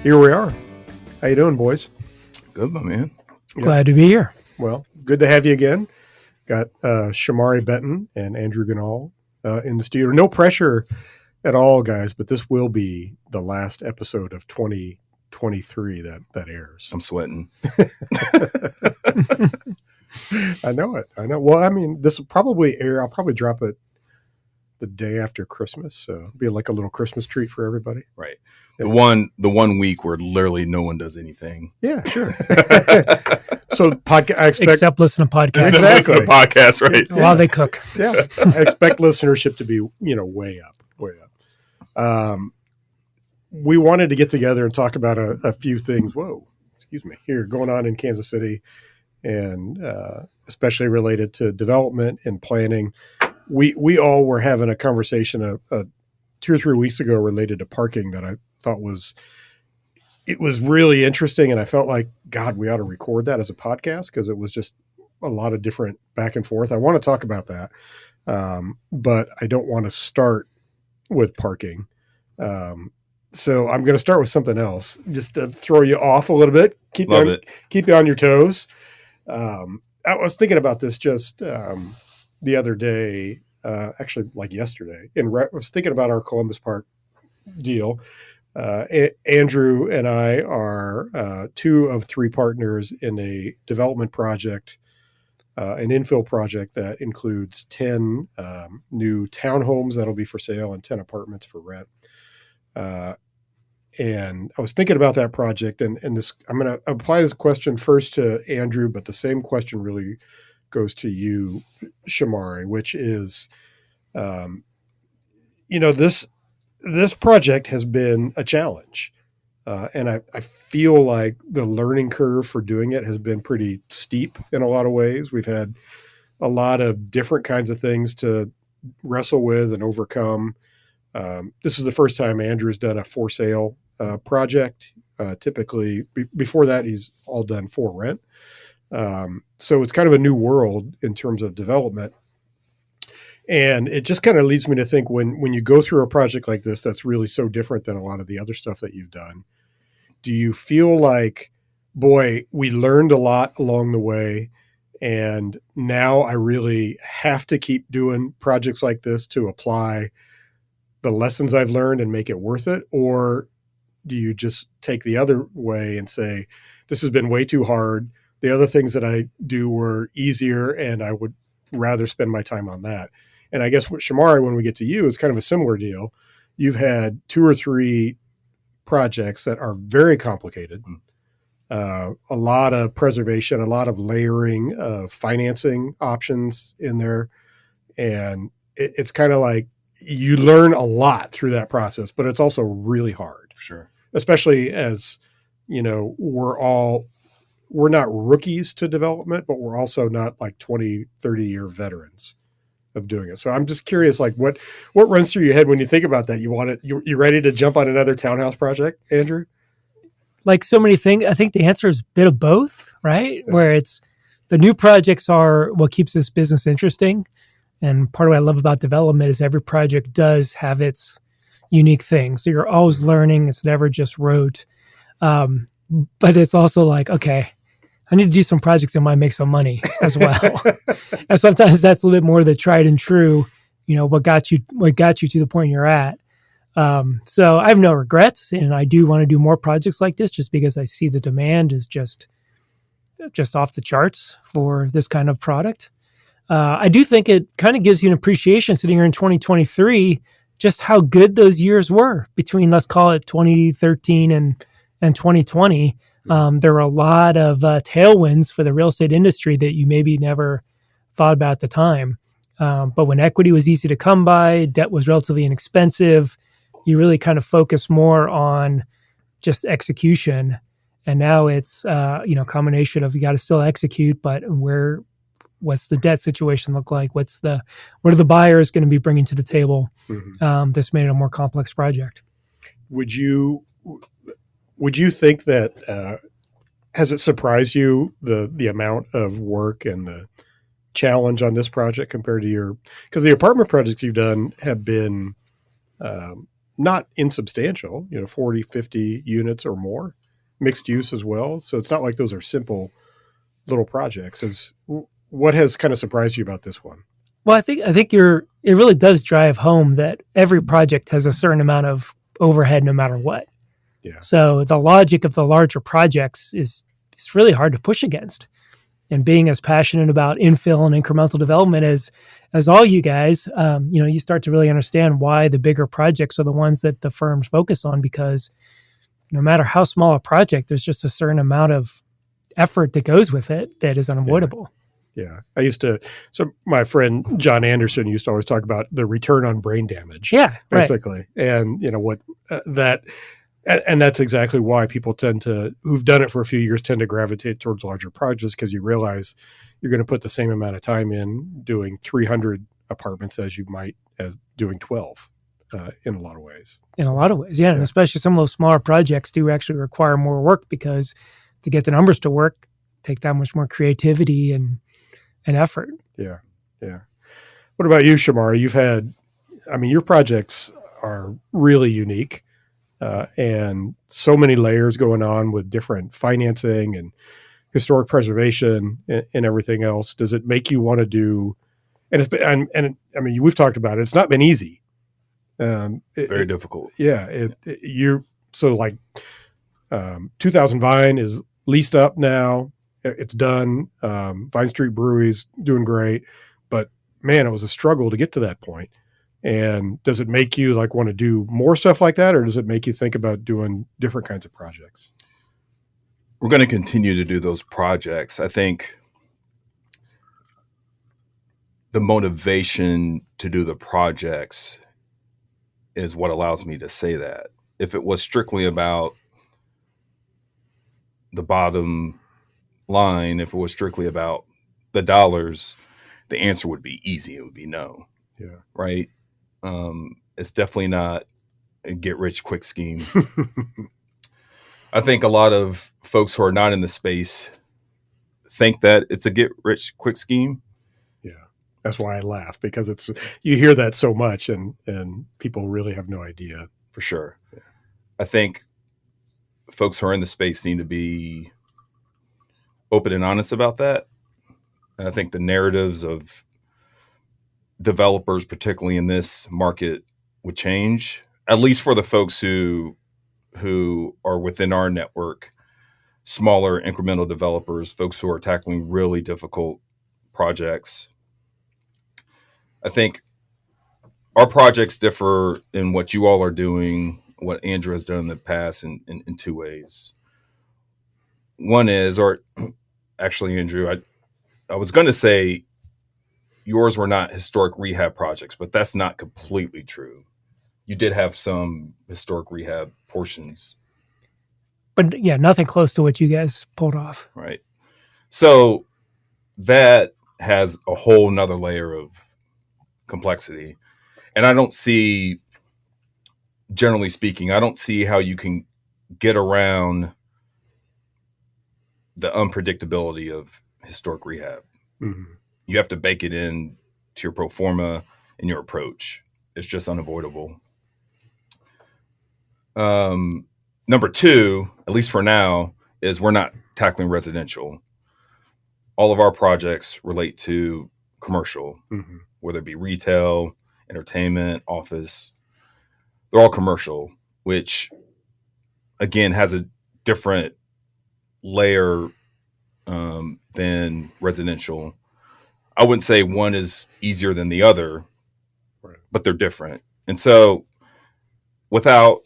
Here we are. How you doing, boys? Good, my man. Glad to be here. Well, good to have you again. Got Shamari Benton and Andrew Ganal in the studio. No pressure at all, guys, but this will be the last episode of 2023 that airs. I'm sweating. I know it. I know. Well, I mean, this will probably air. I'll probably drop it the day after Christmas, so it'll be like a little Christmas treat for everybody. Right. The one week where literally no one does anything. Yeah, sure. So I expect Except listen to podcasts. Exactly. Listen to podcasts, right? While they cook. Yeah, I expect listenership to be way up. We wanted to get together and talk about a few things. Here going on in Kansas City, and especially related to development and planning. We all were having a conversation 2 or 3 weeks ago related to parking that I thought was really interesting, and I felt like, God, we ought to record that as a podcast because it was just a lot of different back and forth. I want to talk about that, but I don't want to start with parking. So I'm going to start with something else, just to throw you off a little bit, keep you on your toes. I was thinking about this just the other day, actually like yesterday, I was thinking about our Columbus Park deal. Andrew and I are 2 of 3 partners in a development project, an infill project that includes 10 new townhomes that'll be for sale and 10 apartments for rent. And I was thinking about that project, and this, I'm going to apply this question first to Andrew, but the same question really goes to you, Shamari, which is, this project has been a challenge. And I feel like the learning curve for doing it has been pretty steep in a lot of ways. We've had a lot of different kinds of things to wrestle with and overcome. This is the first time Andrew's done a for sale project. Typically, before that, he's all done for rent. So it's kind of a new world in terms of development. And it just kind of leads me to think when you go through a project like this, that's really so different than a lot of the other stuff that you've done. Do you feel like, boy, we learned a lot along the way, and now I really have to keep doing projects like this to apply the lessons I've learned and make it worth it? Or do you just take the other way and say, this has been way too hard. The other things that I do were easier, and I would rather spend my time on that. And I guess with Shamari, when we get to you, it's kind of a similar deal. You've had 2 or 3 projects that are very complicated, a lot of preservation, a lot of layering of financing options in there. And it's kind of like you learn a lot through that process, but it's also really hard. Sure. Especially as, we're not rookies to development, but we're also not like 20, 30-year veterans of doing it. So I'm just curious, like what runs through your head when you think about that? You ready to jump on another townhouse project, Andrew? Like so many things, I think the answer is a bit of both, right? Yeah. Where it's the new projects are what keeps this business interesting. And part of what I love about development is every project does have its unique thing. So you're always learning. It's never just rote. But it's also like, okay, I need to do some projects that might make some money as well. And sometimes that's a little bit more the tried and true, what got you to the point you're at. So I have no regrets, and I do want to do more projects like this just because I see the demand is just off the charts for this kind of product. I do think it kind of gives you an appreciation sitting here in 2023, just how good those years were between, let's call it 2013 and 2020. There were a lot of tailwinds for the real estate industry that you maybe never thought about at the time. But when equity was easy to come by, debt was relatively inexpensive, you really kind of focus more on just execution. And now it's, combination of you got to still execute, but what's the debt situation look like? What are the buyers going to be bringing to the table? Mm-hmm. This made it a more complex project. Would you think that, has it surprised you the amount of work and the challenge on this project compared to because the apartment projects you've done have been not insubstantial, 40, 50 units or more, mixed use as well. So it's not like those are simple little projects. What has kind of surprised you about this one? Well, I think it really does drive home that every project has a certain amount of overhead no matter what. Yeah. So the logic of the larger projects is it's really hard to push against. And being as passionate about infill and incremental development as all you guys, you start to really understand why the bigger projects are the ones that the firms focus on, because no matter how small a project, there's just a certain amount of effort that goes with it that is unavoidable. Yeah. So my friend John Anderson used to always talk about the return on brain damage. Yeah, basically. Right. And and that's exactly why people who've done it for a few years tend to gravitate towards larger projects, because you realize you're going to put the same amount of time in doing 300 apartments as you might as doing 12 in a lot of ways. In a lot of ways, yeah. And especially some of those smaller projects do actually require more work, because to get the numbers to work, take that much more creativity and effort. Yeah. Yeah. What about you, Shamara? Your projects are really unique. And so many layers going on with different financing and historic preservation and everything else. Does it make you want to do? And we've talked about it. It's not been easy. Very difficult. Yeah. 2000 Vine is leased up now. It's done. Vine Street Brewery's doing great, but man, it was a struggle to get to that point. And does it make you want to do more stuff like that, or does it make you think about doing different kinds of projects? We're going to continue to do those projects. I think the motivation to do the projects is what allows me to say that. If it was strictly about the bottom line, if it was strictly about the dollars, the answer would be easy. It would be no. Yeah. Right. It's definitely not a get rich quick scheme. I think a lot of folks who are not in the space think that it's a get rich quick scheme. Yeah. That's why I laugh, because you hear that so much and people really have no idea. For sure. Yeah. I think folks who are in the space need to be open and honest about that. And I think the narratives of developers, particularly in this market, would change, at least for the folks who are within our network, smaller incremental developers, folks who are tackling really difficult projects. I think our projects differ in what you all are doing, what Andrew has done in the past in two ways. One is, or actually, Andrew, I was going to say yours were not historic rehab projects, but that's not completely true. You did have some historic rehab portions. But yeah, nothing close to what you guys pulled off. Right. So that has a whole nother layer of complexity. And I don't see, generally speaking, I don't see how you can get around the unpredictability of historic rehab. Mm-hmm. You have to bake it in to your pro forma and your approach. It's just unavoidable. Number two, at least for now, is we're not tackling residential. All of our projects relate to commercial, mm-hmm. whether it be retail, entertainment, office. They're all commercial, which, again, has a different layer than residential. I wouldn't say one is easier than the other, right, but they're different. And so without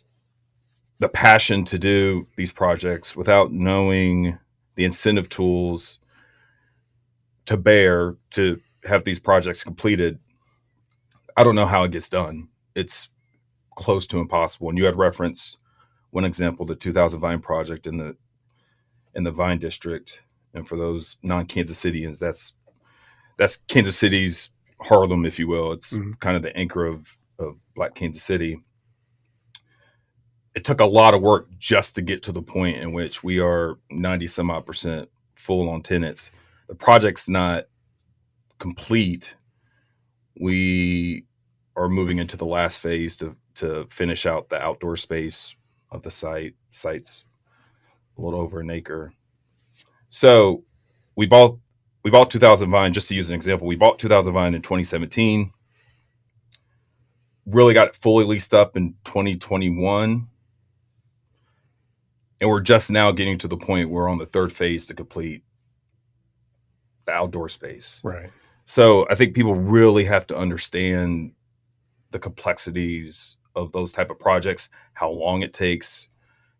the passion to do these projects, without knowing the incentive tools to bear to have these projects completed, I don't know how it gets done. It's close to impossible. And you had referenced one example, the 2000 Vine project in the Vine district. And for those non-Kansas Cityans, that's Kansas City's Harlem, if you will. It's mm-hmm. kind of the anchor of Black Kansas City. It took a lot of work just to get to the point in which we are 90 some odd % full on tenants. The project's not complete. We are moving into the last phase to finish out the outdoor space of the site's a little over an acre. So we bought 2000 Vine, just to use an example. We bought 2000 Vine in 2017, really got it fully leased up in 2021. And we're just now getting to the point where we're on the third phase to complete the outdoor space. Right. So I think people really have to understand the complexities of those type of projects, how long it takes,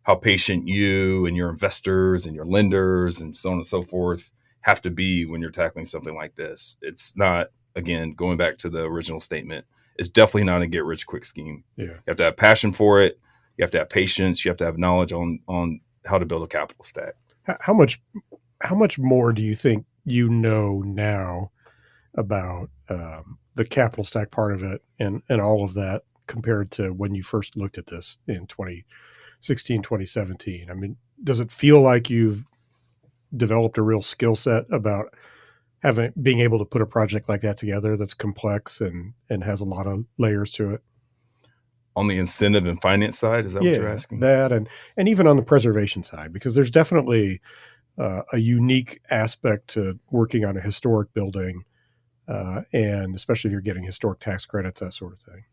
how patient you and your investors and your lenders and so on and so forth have to be when you're tackling something like this. It's not, again, going back to the original statement, it's definitely not a get rich quick scheme. Yeah. You have to have passion for it. You have to have patience. You have to have knowledge on how to build a capital stack. How much more do you think you know now about the capital stack part of it and all of that compared to when you first looked at this in 2016, 2017? I mean, does it feel like you've developed a real skill set about being able to put a project like that together that's complex and has a lot of layers to it? On the incentive and finance side, is that what you're asking? That and even on the preservation side, because there's definitely a unique aspect to working on a historic building, and especially if you're getting historic tax credits, that sort of thing.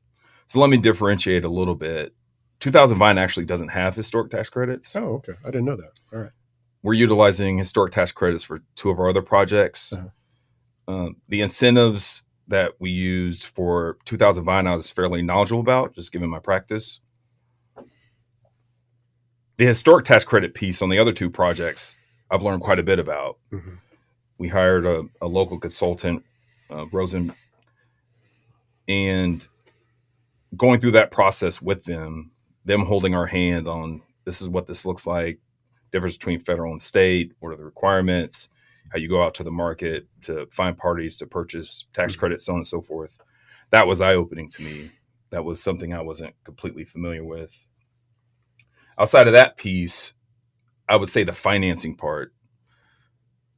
So let me differentiate a little bit. 2000 Vine actually doesn't have historic tax credits. Oh, okay. I didn't know that. All right. We're utilizing historic tax credits for two of our other projects. The incentives that we used for 2000 Vine, I was fairly knowledgeable about, just given my practice. The historic tax credit piece on the other two projects, I've learned quite a bit about. Mm-hmm. We hired a local consultant, Rosen, and going through that process with them holding our hand on this is what this looks like, difference between federal and state, what are the requirements, how you go out to the market to find parties to purchase tax credits, so on and so forth. That was eye-opening to me. That was something I wasn't completely familiar with. Outside of that piece, I would say the financing part,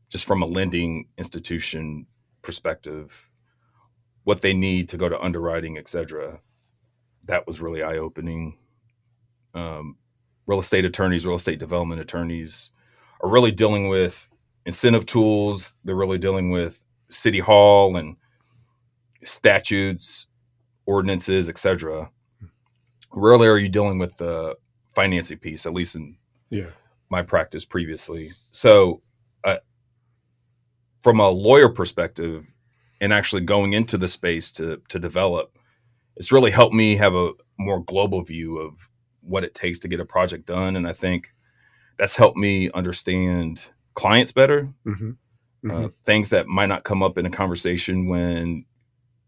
just from a lending institution perspective, what they need to go to underwriting, et cetera, that was really eye-opening. Real estate attorneys, real estate development attorneys are really dealing with incentive tools. They're really dealing with city hall and statutes, ordinances, et cetera. Rarely are you dealing with the financing piece, at least in my practice previously. So from a lawyer perspective and actually going into the space to develop, it's really helped me have a more global view of what it takes to get a project done. And I think that's helped me understand clients better, things that might not come up in a conversation when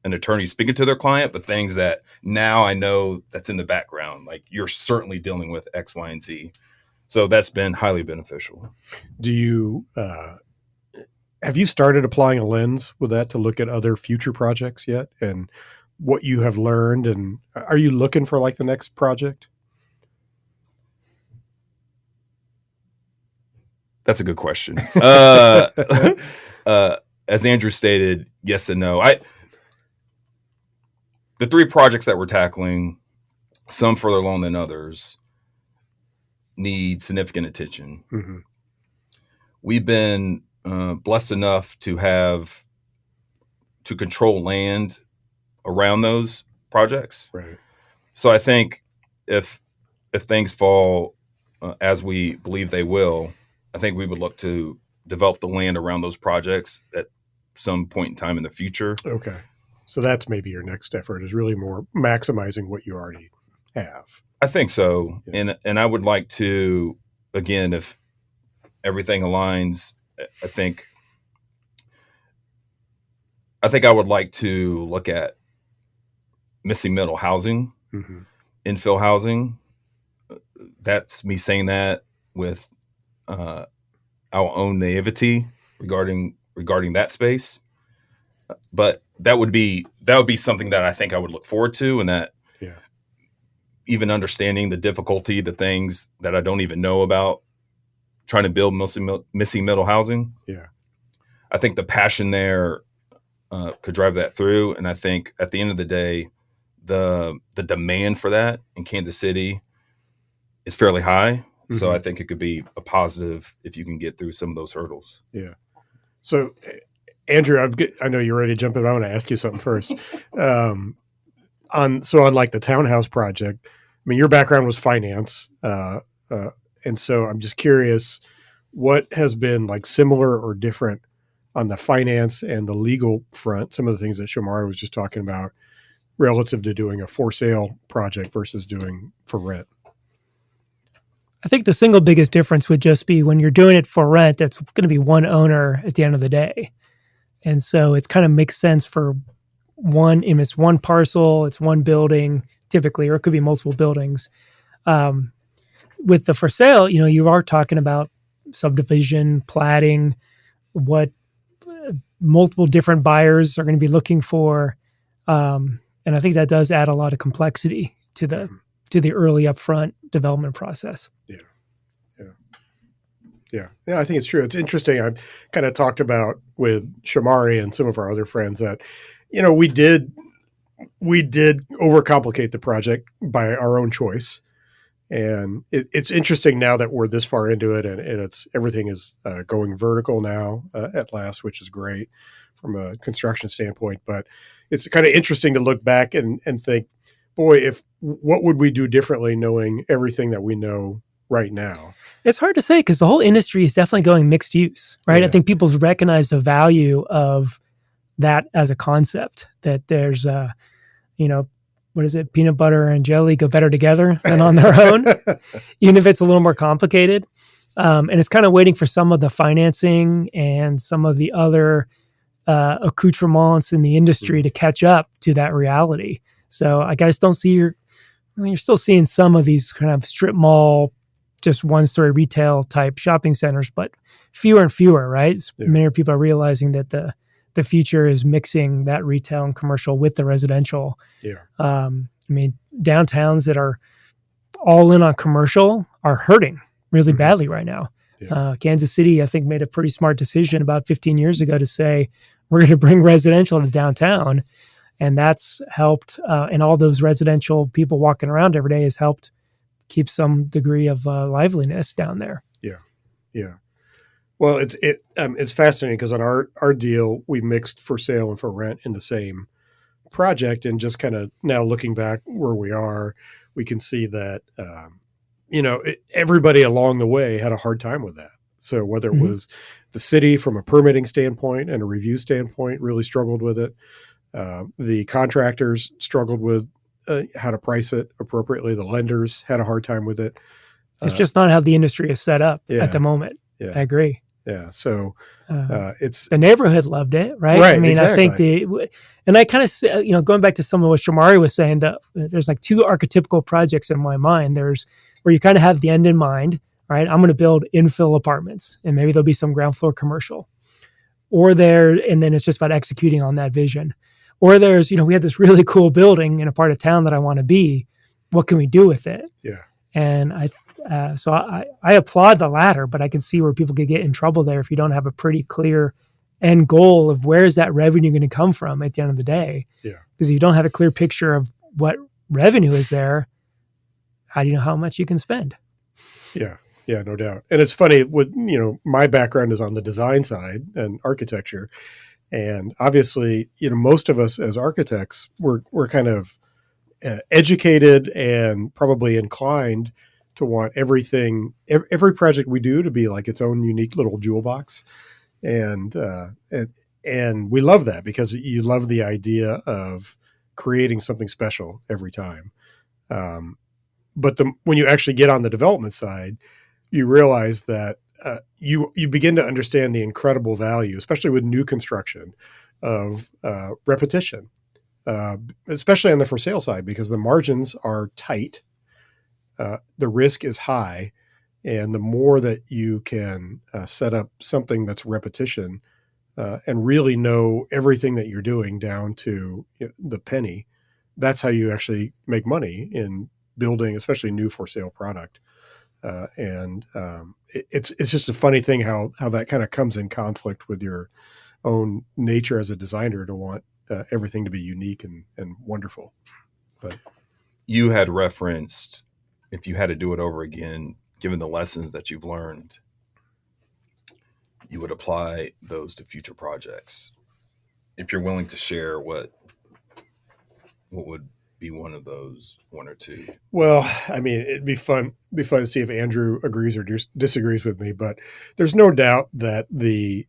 an attorney is speaking to their client, but things that now I know that's in the background. Like you're certainly dealing with X, Y, and Z. So that's been highly beneficial. Do you, have you started applying a lens with that to look at other future projects yet and what you have learned? And are you looking for like the next project? That's a good question. As Andrew stated, yes and no. The three projects that we're tackling, some further along than others, need significant attention. Mm-hmm. We've been blessed enough to control land around those projects. Right. So I think if things fall as we believe they will, I think we would look to develop the land around those projects at some point in time in the future. Okay. So that's maybe your next effort is really more maximizing what you already have. I think so. Yeah. And I would like to, again, if everything aligns, I think I would like to look at missing middle housing, infill housing. That's me saying that with our own naivety regarding that space. But that would be something that I think I would look forward to, and that even understanding the difficulty, the things that I don't even know about trying to build missing middle housing. Yeah. I think the passion there could drive that through. And I think at the end of the day, the demand for that in Kansas City is fairly high. So I think it could be a positive if you can get through some of those hurdles. Yeah. So, Andrew, I know you're ready to jump in. I want to ask you something first. On like the townhouse project, I mean, your background was finance, and so I'm just curious, what has been like similar or different on the finance and the legal front? Some of the things that Shamari was just talking about relative to doing a for sale project versus doing for rent. I think the single biggest difference would just be when you're doing it for rent, it's going to be one owner at the end of the day. And so it's kind of makes sense for it's one parcel, it's one building typically, or it could be multiple buildings. With the for sale, you are talking about subdivision, platting, what multiple different buyers are going to be looking for. And I think that does add a lot of complexity to the early upfront development process. Yeah, I think it's true. It's interesting. I've kind of talked about with Shamari and some of our other friends that, we did overcomplicate the project by our own choice. And it's interesting now that we're this far into it, and everything is going vertical now at last, which is great from a construction standpoint. But it's kind of interesting to look back and think, boy, what would we do differently knowing everything that we know right now? It's hard to say because the whole industry is definitely going mixed use, right? Yeah. I think people recognize the value of that as a concept, that there's, what is it? Peanut butter and jelly go better together than on their own, even if it's a little more complicated. And it's kind of waiting for some of the financing and some of the other accoutrements in the industry to catch up to that reality. So I just don't see you're still seeing some of these kind of strip mall, just one-story retail type shopping centers, but fewer and fewer, right? Yeah. Many people are realizing that the future is mixing that retail and commercial with the residential. Yeah. Downtowns that are all in on commercial are hurting really badly right now. Yeah. Kansas City, I think, made a pretty smart decision about 15 years ago to say, we're going to bring residential to downtown. And that's helped. And all those residential people walking around every day has helped keep some degree of liveliness down there. Yeah. Yeah. Well, it's fascinating because on our deal, we mixed for sale and for rent in the same project, and just kind of now looking back where we are, we can see that, everybody along the way had a hard time with that. So whether it was the city from a permitting standpoint and a review standpoint really struggled with it. The contractors struggled with how to price it appropriately. The lenders had a hard time with it. It's just not how the industry is set up at the moment. Yeah. I agree. Yeah. So it's the neighborhood loved it, right? Right. I mean, exactly. I think and I kind of, going back to some of what Shamari was saying, that there's like two archetypical projects in my mind. There's where you kind of have the end in mind, right? I'm going to build infill apartments, and maybe there'll be some ground floor commercial, and then it's just about executing on that vision. Or there's, we have this really cool building in a part of town that I want to be. What can we do with it? Yeah. And so I applaud the latter, but I can see where people could get in trouble there if you don't have a pretty clear end goal of where is that revenue going to come from at the end of the day. Yeah. Because if you don't have a clear picture of what revenue is there, how do you know how much you can spend? Yeah. Yeah, no doubt. And it's funny, my background is on the design side and architecture. And obviously, most of us as architects, we're kind of educated and probably inclined to want every project we do to be like its own unique little jewel box. And we love that because you love the idea of creating something special every time. But when you actually get on the development side, you realize that you begin to understand the incredible value, especially with new construction, of repetition, especially on the for sale side, because the margins are tight, the risk is high, and the more that you can set up something that's repetition and really know everything that you're doing down to the penny, that's how you actually make money in building, especially new for sale product. It's just a funny thing how that kind of comes in conflict with your own nature as a designer to want everything to be unique and wonderful. But you had referenced if you had to do it over again, given the lessons that you've learned, you would apply those to future projects. If you're willing to share what would be one of those, one or two? well, I mean, it'd be fun. Be fun to see if Andrew agrees or disagrees with me. But there's no doubt that we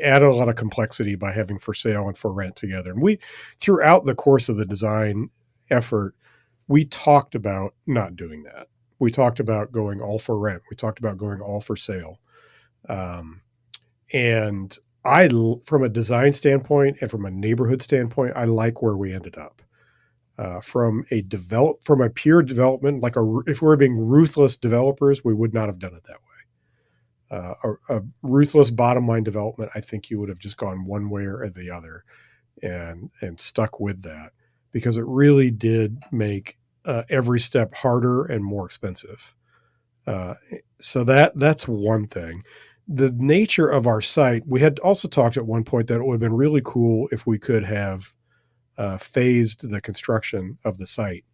added a lot of complexity by having for sale and for rent together. And we, throughout the course of the design effort, we talked about not doing that. We talked about going all for rent. We talked about going all for sale. And from a design standpoint and from a neighborhood standpoint, I like where we ended up. From a pure development, if we were being ruthless developers, we would not have done it that way. A ruthless bottom line development, I think you would have just gone one way or the other, and stuck with that, because it really did make every step harder and more expensive. So that's one thing. The nature of our site, we had also talked at one point that it would have been really cool if we could have phased the construction of the site,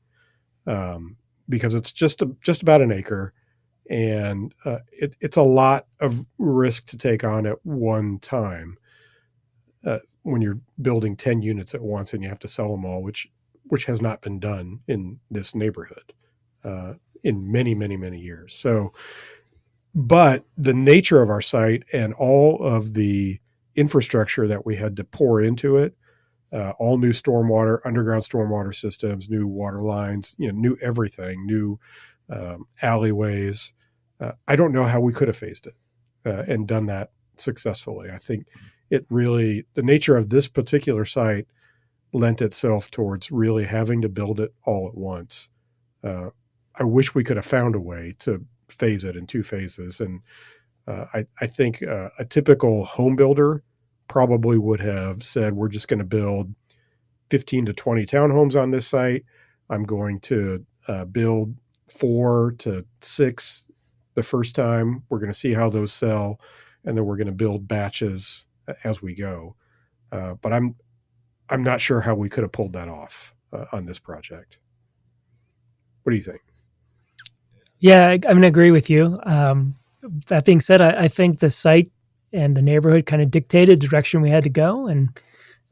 because it's just about an acre, and it's a lot of risk to take on at one time when you're building 10 units at once and you have to sell them all, which has not been done in this neighborhood in many, many, many years. So, but the nature of our site and all of the infrastructure that we had to pour into it, all new underground stormwater systems, new water lines, new everything, new alleyways. I don't know how we could have phased it and done that successfully. I think the nature of this particular site lent itself towards really having to build it all at once. I wish we could have found a way to phase it in two phases. And I think a typical home builder probably would have said, we're just going to build 15 to 20 townhomes on this site. I'm going to build 4 to 6 the first time. We're going to see how those sell, and then we're going to build batches as we go. But I'm not sure how we could have pulled that off on this project. What do you think? Yeah, I'm going to agree with you. That being said, I think the site and the neighborhood kind of dictated the direction we had to go. And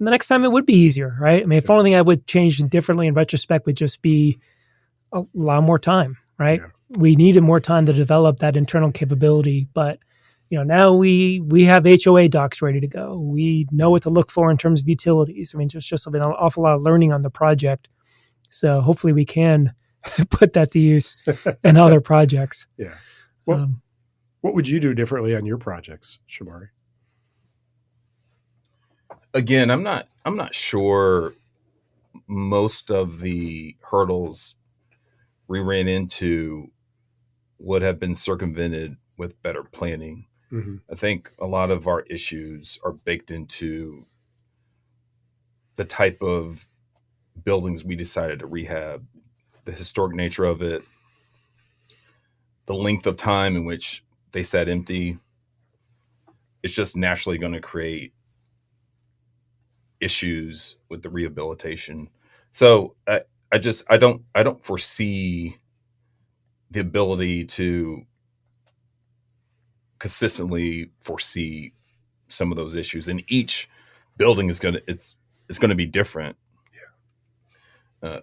the next time it would be easier, right? I mean, if only I would change differently in retrospect would just be a lot more time, right? Yeah. We needed more time to develop that internal capability. But, now we have HOA docs ready to go. We know what to look for in terms of utilities. I mean, there's just been an awful lot of learning on the project. So hopefully we can put that to use in other projects. Yeah. What would you do differently on your projects, Shamari? Again, I'm not sure most of the hurdles we ran into would have been circumvented with better planning. Mm-hmm. I think a lot of our issues are baked into the type of buildings we decided to rehab, the historic nature of it, the length of time in which they sat empty. It's just naturally going to create issues with the rehabilitation. So I don't foresee the ability to consistently foresee some of those issues, and each building is going to be different. Yeah.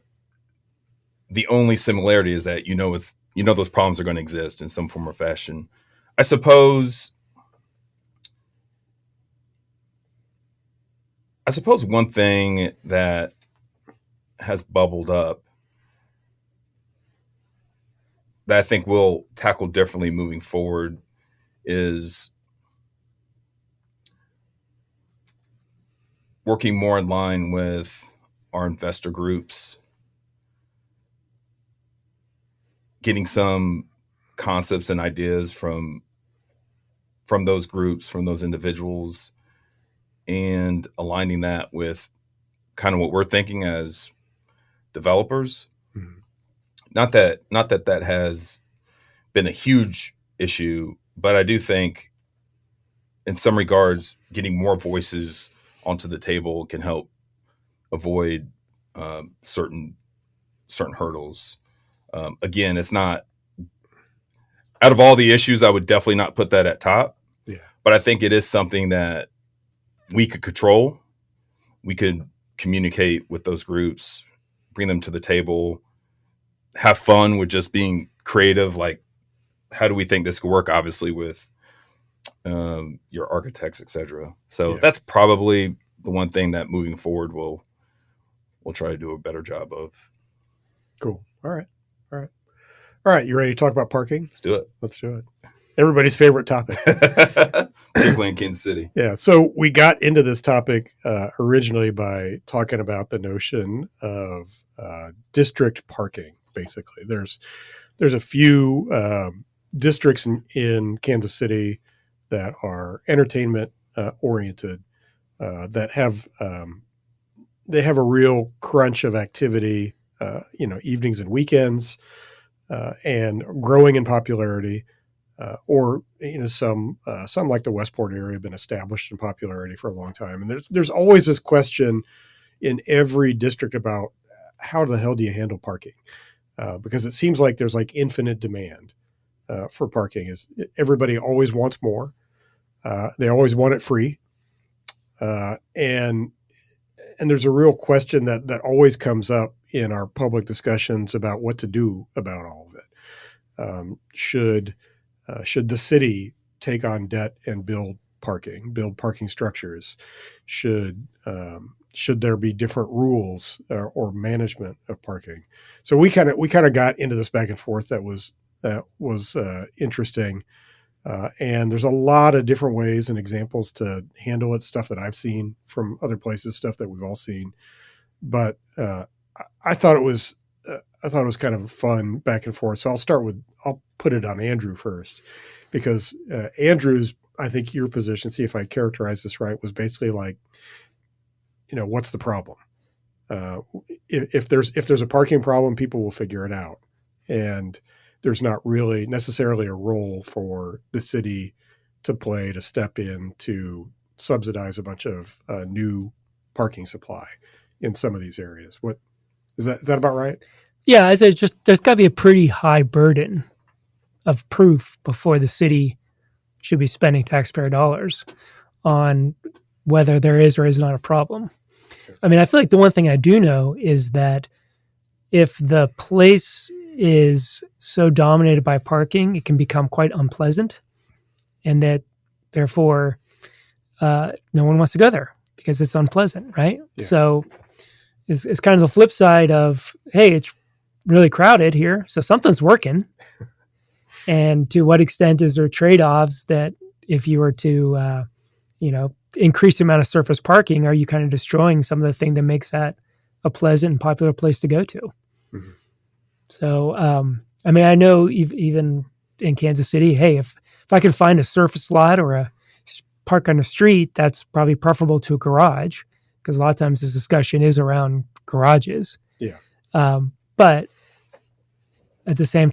The only similarity is that those problems are going to exist in some form or fashion. I suppose one thing that has bubbled up that I think we'll tackle differently moving forward is working more in line with our investor groups, getting some concepts and ideas from those groups, from those individuals, and aligning that with kind of what we're thinking as developers. Mm-hmm. Not that has been a huge issue, but I do think in some regards, getting more voices onto the table can help avoid certain certain hurdles. Again, it's not, out of all the issues, I would definitely not put that at top. Yeah. But I think it is something that we could control. We could communicate with those groups, bring them to the table, have fun with just being creative. Like, how do we think this could work? Obviously, with your architects, etc. So that's probably the one thing that moving forward we'll try to do a better job of. Cool. All right. You ready to talk about parking? Let's do it. Let's do it. Everybody's favorite topic, particularly in Kansas City. Yeah. So we got into this topic originally by talking about the notion of district parking. Basically, there's a few districts in Kansas City that are entertainment oriented that have they have a real crunch of activity, evenings and weekends, and growing in popularity. Or some like the Westport area have been established in popularity for a long time, and there's always this question in every district about how the hell do you handle parking, because it seems like there's like infinite demand for parking. Is everybody always wants more? They always want it free, and there's a real question that always comes up in our public discussions about what to do about all of it. Should the city take on debt and build parking structures? Should there be different rules or management of parking? So we kind of got into this back and forth that was interesting. And there's a lot of different ways and examples to handle it, stuff that I've seen from other places, stuff that we've all seen. But I thought it was kind of a fun back and forth. So I'll put it on Andrew first, because Andrew's, I think your position, see if I characterize this right, was basically like, what's the problem? If there's a parking problem, people will figure it out. And there's not really necessarily a role for the city to step in to subsidize a bunch of new parking supply in some of these areas. What is that about right? Yeah, I said, there's got to be a pretty high burden of proof before the city should be spending taxpayer dollars on whether there is or is not a problem. I mean, I feel like the one thing I do know is that if the place is so dominated by parking, it can become quite unpleasant, and that therefore no one wants to go there because it's unpleasant, right? Yeah. So it's kind of the flip side of, hey, it's really crowded here, so something's working. And to what extent is there trade-offs that if you were to, increase the amount of surface parking, are you kind of destroying some of the thing that makes that a pleasant and popular place to go to? Mm-hmm. So, I know even in Kansas City, hey, if I can find a surface lot or a park on the street, that's probably preferable to a garage, because a lot of times this discussion is around garages. Yeah. But at the same,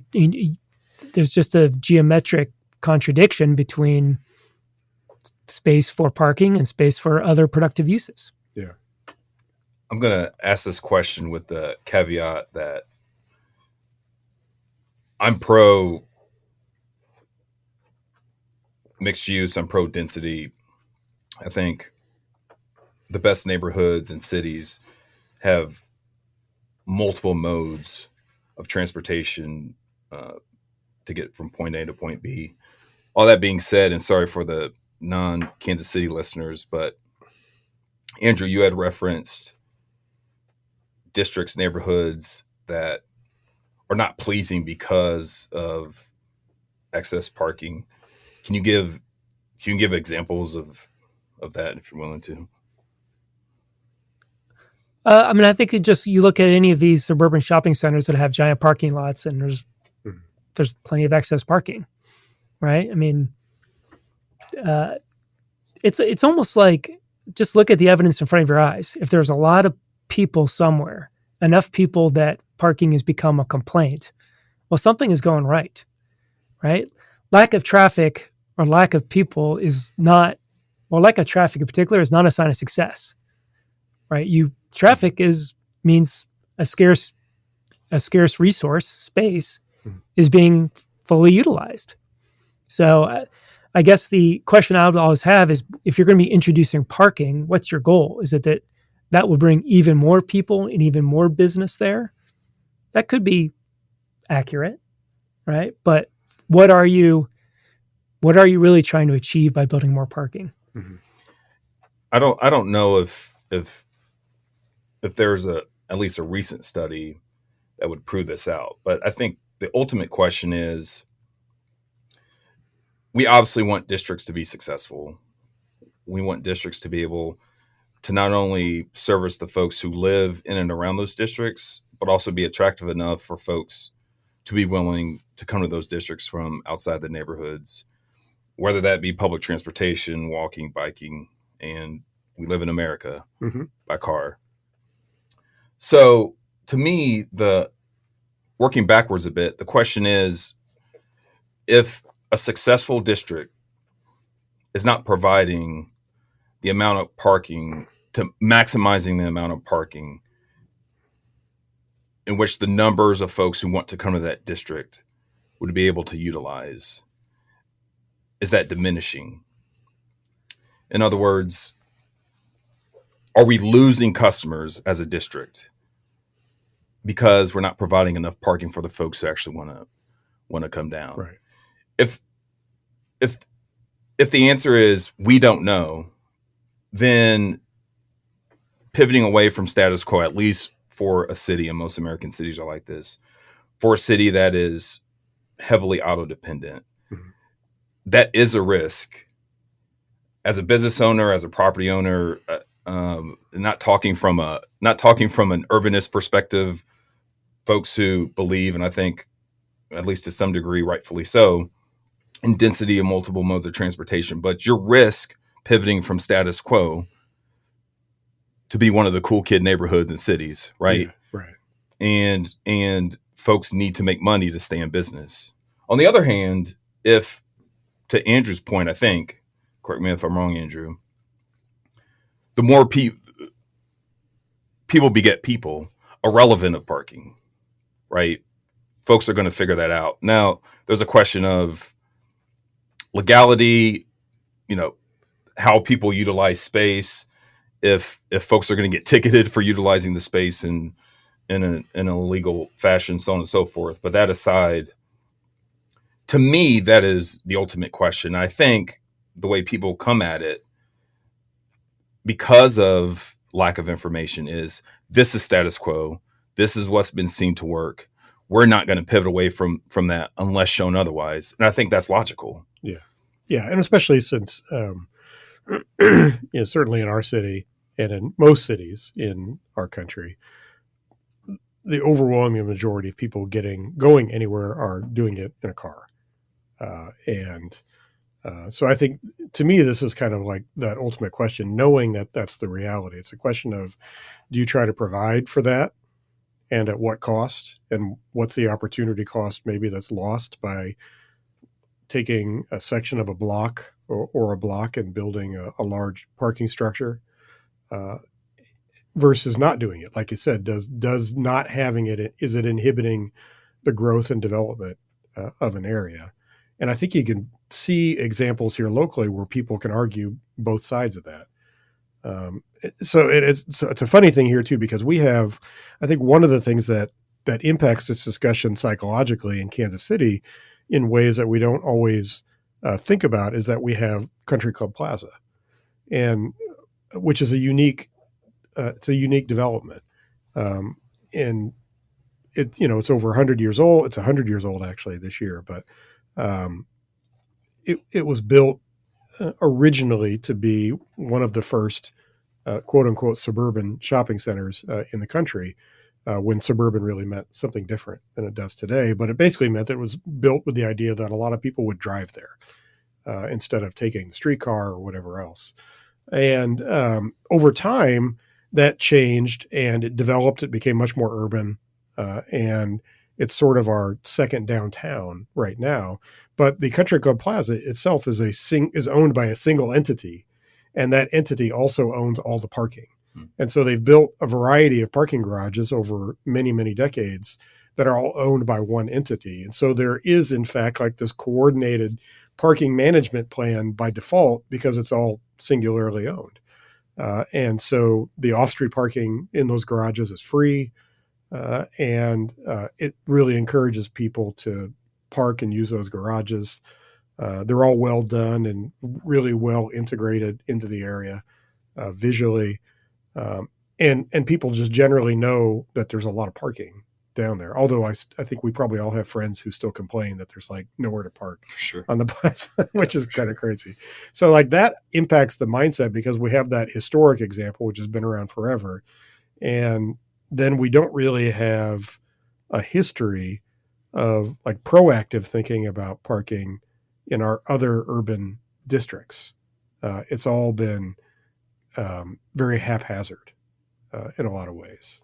there's just a geometric contradiction between space for parking and space for other productive uses. Yeah. I'm going to ask this question with the caveat that I'm pro mixed use, I'm pro density. I think the best neighborhoods and cities have multiple modes of transportation to get from point A to point B. All that being said, and sorry for the non-Kansas City listeners, but Andrew, you had referenced districts, neighborhoods that are not pleasing because of excess parking. Can you give examples of that if you're willing to? I think you look at any of these suburban shopping centers that have giant parking lots, and there's plenty of excess parking, right? I mean, it's almost like, just look at the evidence in front of your eyes. If there's a lot of people somewhere, enough people that parking has become a complaint, well, something is going right? Lack of traffic or lack of people is not, lack of traffic in particular is not a sign of success, right? Traffic means a scarce a scarce resource, space, is being fully utilized. So I guess the question I would always have is, if you're going to be introducing parking, what's your goal? Is it that will bring even more people and even more business there? That could be accurate, right? But what are you really trying to achieve by building more parking? Mm-hmm. I don't know if there's at least a recent study that would prove this out. But I think the ultimate question is, we obviously want districts to be successful. We want districts to be able to not only service the folks who live in and around those districts, but also be attractive enough for folks to be willing to come to those districts from outside the neighborhoods, whether that be public transportation, walking, biking, and we live in America by car. So to me, working backwards a bit, the question is, if a successful district is not providing the amount of parking, to maximizing the amount of parking in which the numbers of folks who want to come to that district would be able to utilize, is that diminishing? In other words, are we losing customers as a district because we're not providing enough parking for the folks who actually want to come down? Right. If the answer is we don't know, then pivoting away from status quo, at least for a city, and most American cities are like this, for a city that is heavily auto dependent, that is a risk. As a business owner, as a property owner, not talking from an urbanist perspective, folks who believe, and I think at least to some degree, rightfully so, in density of multiple modes of transportation, but your risk pivoting from status quo to be one of the cool kid neighborhoods in cities, right? Yeah, right. And folks need to make money to stay in business. On the other hand, if, to Andrew's point, I think, correct me if I'm wrong, Andrew, the more people beget people, irrelevant of parking, right? Folks are going to figure that out. Now, there's a question of legality, how people utilize space. If folks are going to get ticketed for utilizing the space in an illegal fashion, so on and so forth. But that aside, to me, that is the ultimate question. I think the way people come at it, because of lack of information, is this is status quo. This is what's been seen to work. We're not going to pivot away from that unless shown otherwise. And I think that's logical. Yeah. Yeah. And especially since, certainly in our city and in most cities in our country, the overwhelming majority of people going anywhere are doing it in a car. So I think, to me, this is kind of like that ultimate question, knowing that that's the reality. It's a question of, do you try to provide for that, and at what cost, and what's the opportunity cost maybe that's lost by taking a section of a block or a block and building a large parking structure, versus not doing it. Like you said, does not having it, is it inhibiting the growth and development of an area? And I think you can see examples here locally where people can argue both sides of that. So it's a funny thing here too, because we have, I think, one of the things that impacts this discussion psychologically in Kansas City in ways that we don't always think about, is that we have Country Club Plaza, and which is a unique development. And it's over 100 years old. It's 100 years old actually this year, but it was built originally to be one of the first quote unquote suburban shopping centers in the country, when suburban really meant something different than it does today. But it basically meant that it was built with the idea that a lot of people would drive there instead of taking the streetcar or whatever else. And over time, that changed and it developed. It became much more urban, and it's sort of our second downtown right now. But the Country Club Plaza itself is owned by a single entity, and that entity also owns all the parking. And so they've built a variety of parking garages over many, many decades that are all owned by one entity. And so there is, in fact, like this coordinated parking management plan by default because it's all singularly owned. And so the off-street parking in those garages is free. And it really encourages people to park and use those garages. They're all well done and really well integrated into the area visually. And people just generally know that there's a lot of parking down there. Although I think we probably all have friends who still complain that there's like nowhere to park Sure. on the plaza, which is kind of crazy. So like that impacts the mindset because we have that historic example, which has been around forever. And then we don't really have a history of like proactive thinking about parking in our other urban districts. It's all been very haphazard in a lot of ways.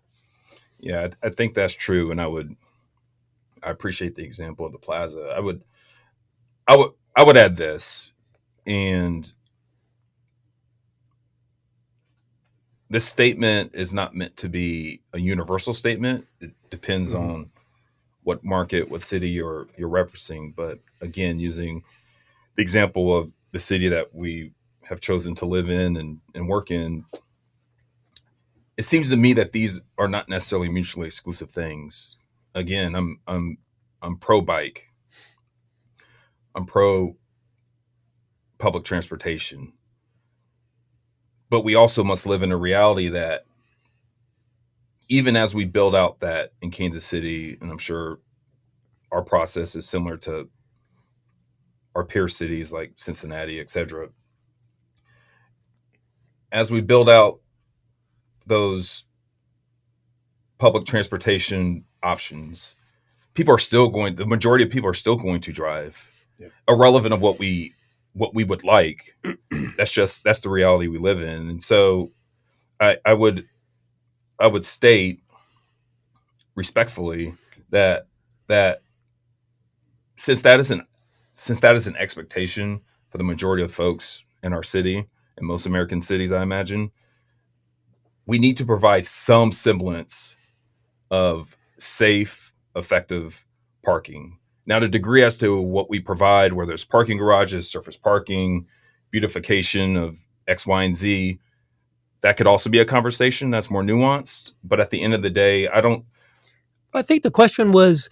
Yeah, I think that's true, and I appreciate the example of the plaza. I would add this, and this statement is not meant to be a universal statement. It depends on what market, what city you're referencing. But again, using the example of the city that we have chosen to live in and work in, it seems to me that these are not necessarily mutually exclusive things. Again, I'm pro bike. I'm pro public transportation. But we also must live in a reality that even as we build out that in Kansas City, and I'm sure our process is similar to our peer cities like Cincinnati, et cetera, as we build out those public transportation options, the majority of people are still going to drive, irrelevant of what we would like. That's the reality we live in. And so I would state respectfully that since that is an expectation for the majority of folks in our city and most American cities, I imagine, we need to provide some semblance of safe, effective parking. Now, the degree as to what we provide, whether it's parking garages, surface parking, beautification of X, Y, and Z, that could also be a conversation that's more nuanced. But at the end of the day, I think the question was,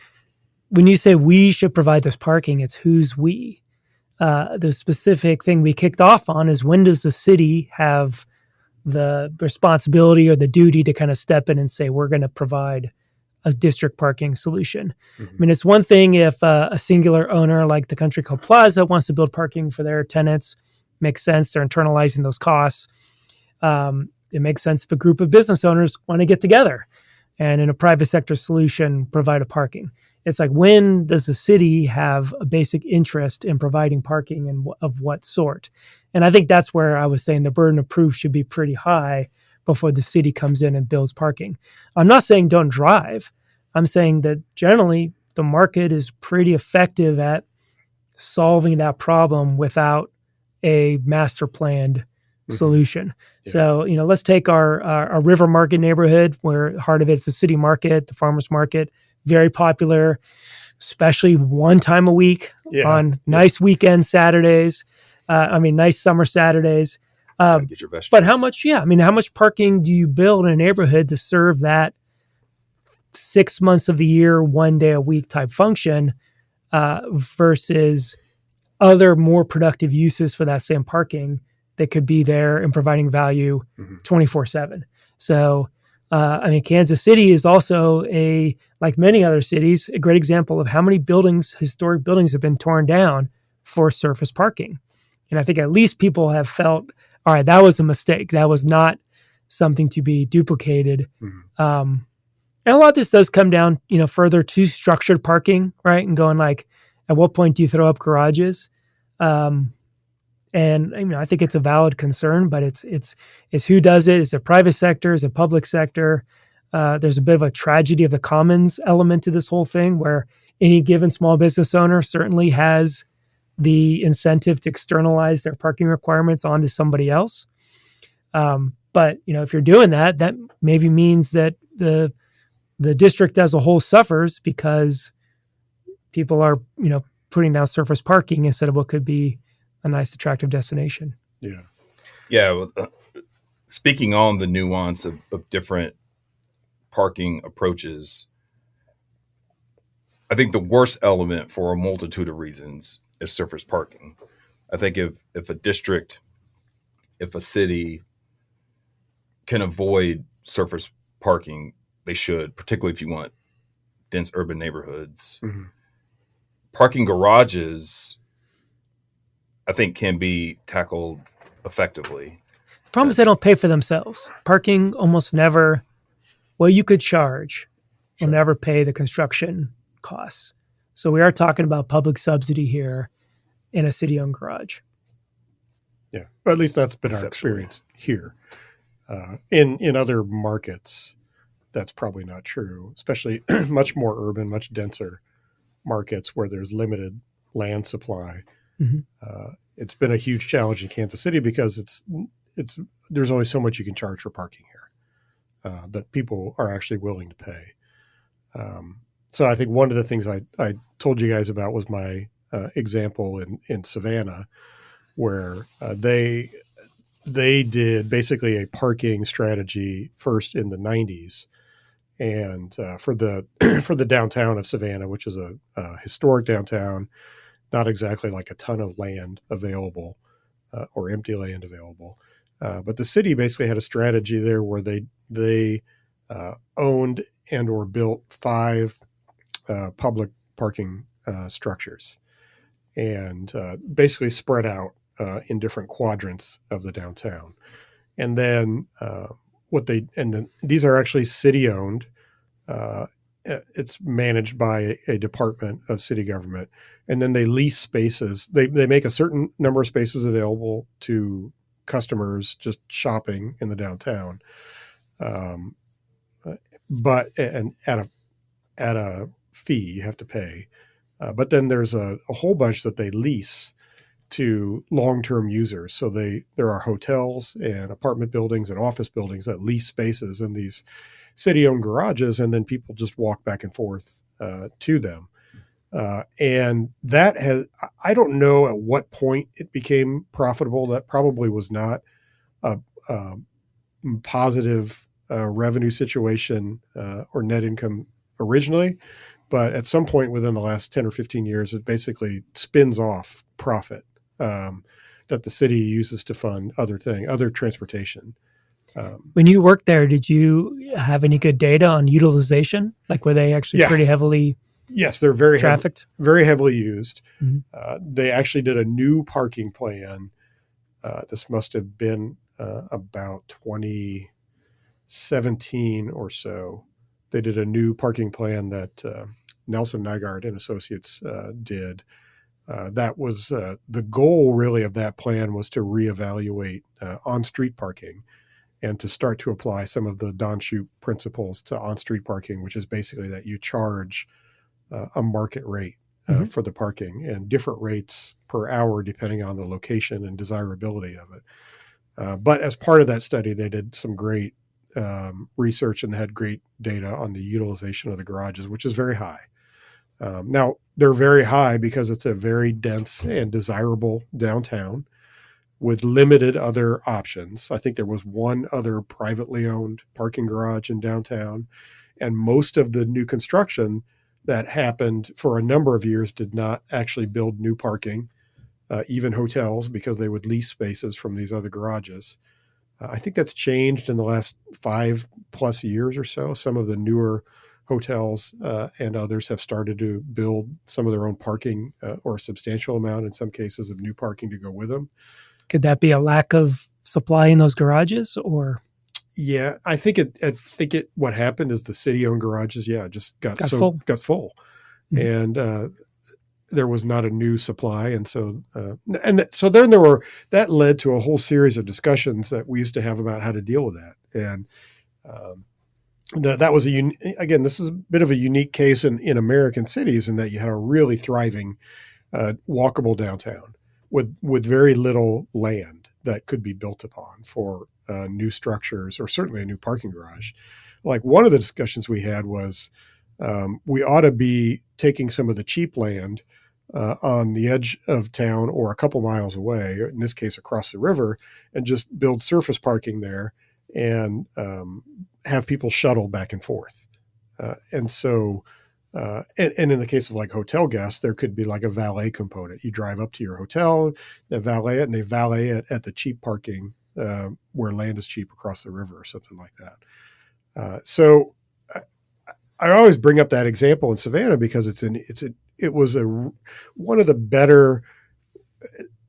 when you say we should provide this parking, it's who's we? The specific thing we kicked off on is, when does the city have the responsibility or the duty to kind of step in and say, we're going to provide a district parking solution? I mean, it's one thing if a singular owner like the Country Club Plaza wants to build parking for their tenants. Makes sense. They're internalizing those costs. It makes sense if a group of business owners want to get together and in a private sector solution provide a parking. It's like, when does the city have a basic interest in providing parking, and of what sort? And I think that's where I was saying the burden of proof should be pretty high before the city comes in and builds parking. I'm not saying don't drive. I'm saying that generally the market is pretty effective at solving that problem without a master planned solution. Yeah. So, let's take our River Market neighborhood, where heart of it's the city market, the farmers market, very popular, especially one time a week on nice weekend Saturdays. Nice summer Saturdays. Get your vegetables. But how much parking do you build in a neighborhood to serve that 6 months of the year, 1 day a week type function, versus other more productive uses for that same parking that could be there and providing value 24/7. So, Kansas City is also like many other cities, a great example of how many historic buildings have been torn down for surface parking. And I think at least people have felt, all right, that was a mistake. That was not something to be duplicated. And a lot of this does come down, further to structured parking, right? And going like, at what point do you throw up garages? And I think it's a valid concern, but it's who does it? Is it private sector? Is it public sector? There's a bit of a tragedy of the commons element to this whole thing, where any given small business owner certainly has the incentive to externalize their parking requirements onto somebody else. But if you're doing that, that maybe means that the the district as a whole suffers because people are, putting down surface parking instead of what could be a nice, attractive destination. Yeah. Yeah. Well, speaking on the nuance of different parking approaches, I think the worst element for a multitude of reasons is surface parking. I think if a district, if a city can avoid surface parking, they should, particularly if you want dense urban neighborhoods. Mm-hmm. Parking garages, I think, can be tackled effectively. Problem is they don't pay for themselves. Parking almost never, well, you could charge, will never pay the construction costs. So we are talking about public subsidy here in a city-owned garage. Yeah, or at least that's been our experience here. In other markets, that's probably not true, especially much more urban, much denser markets where there's limited land supply. Mm-hmm. It's been a huge challenge in Kansas City because it's there's only so much you can charge for parking here that people are actually willing to pay. So I think one of the things I told you guys about was my example in Savannah, where they did basically a parking strategy first in the 90s, and for the downtown of Savannah, which is a historic downtown, not exactly like a ton of land available or empty land available, but the city basically had a strategy there where they owned and or built 5 public parking structures, and basically spread out in different quadrants of the downtown. And then these are actually city owned. It's managed by a department of city government, and then they lease spaces. They make a certain number of spaces available to customers just shopping in the downtown, but at a fee you have to pay. But then there's a whole bunch that they lease to long-term users. So there are hotels and apartment buildings and office buildings that lease spaces in these city-owned garages, and then people just walk back and forth to them. And that I don't know at what point it became profitable. That probably was not a positive revenue situation or net income originally. But at some point within the last 10 or 15 years, it basically spins off profit that the city uses to fund other transportation. When you worked there, did you have any good data on utilization? Like, were they actually pretty heavily Yes, they're very trafficked? Very heavily used. Mm-hmm. They actually did a new parking plan. This must have been about 2017 or so. They did a new parking plan that Nelson Nygaard and Associates did. That was the goal, really, of that plan was to reevaluate on-street parking and to start to apply some of the Don Shoup principles to on-street parking, which is basically that you charge a market rate for the parking and different rates per hour depending on the location and desirability of it. But as part of that study, they did some great research and had great data on the utilization of the garages, which is very high. Now, they're very high because it's a very dense and desirable downtown with limited other options. I think there was one other privately owned parking garage in downtown, and most of the new construction that happened for a number of years did not actually build new parking, even hotels, because they would lease spaces from these other garages. I think that's changed in the last 5+ years or so. Some of the newer hotels and others have started to build some of their own parking or a substantial amount, in some cases, of new parking to go with them. Could that be a lack of supply in those garages, or? Yeah, I think what happened is the city-owned garages, just got full. Mm-hmm. And there was not a new supply, and so so then that led to a whole series of discussions that we used to have about how to deal with that. And that was again, this is a bit of a unique case in American cities in that you had a really thriving walkable downtown with very little land that could be built upon for new structures or certainly a new parking garage. like one of the discussions we had was we ought to be taking some of the cheap land on the edge of town or a couple miles away, in this case across the river, and just build surface parking there and have people shuttle back and forth. And so, and in the case of like hotel guests, there could be like a valet component. You drive up to your hotel, they valet it, and they valet it at the cheap parking where land is cheap across the river or something like that. So I always bring up that example in Savannah because it was one of the better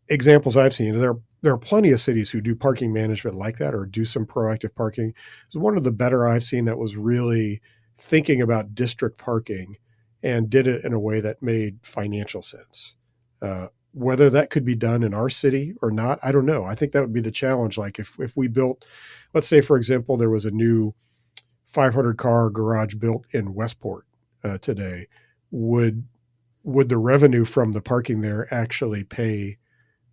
examples I've seen. There are plenty of cities who do parking management like that or do some proactive parking. It was one of the better I've seen that was really thinking about district parking and did it in a way that made financial sense. Whether that could be done in our city or not, I don't know. I think that would be the challenge. Like if we built, let's say, for example, there was a new 500 car garage built in Westport today, would the revenue from the parking there actually pay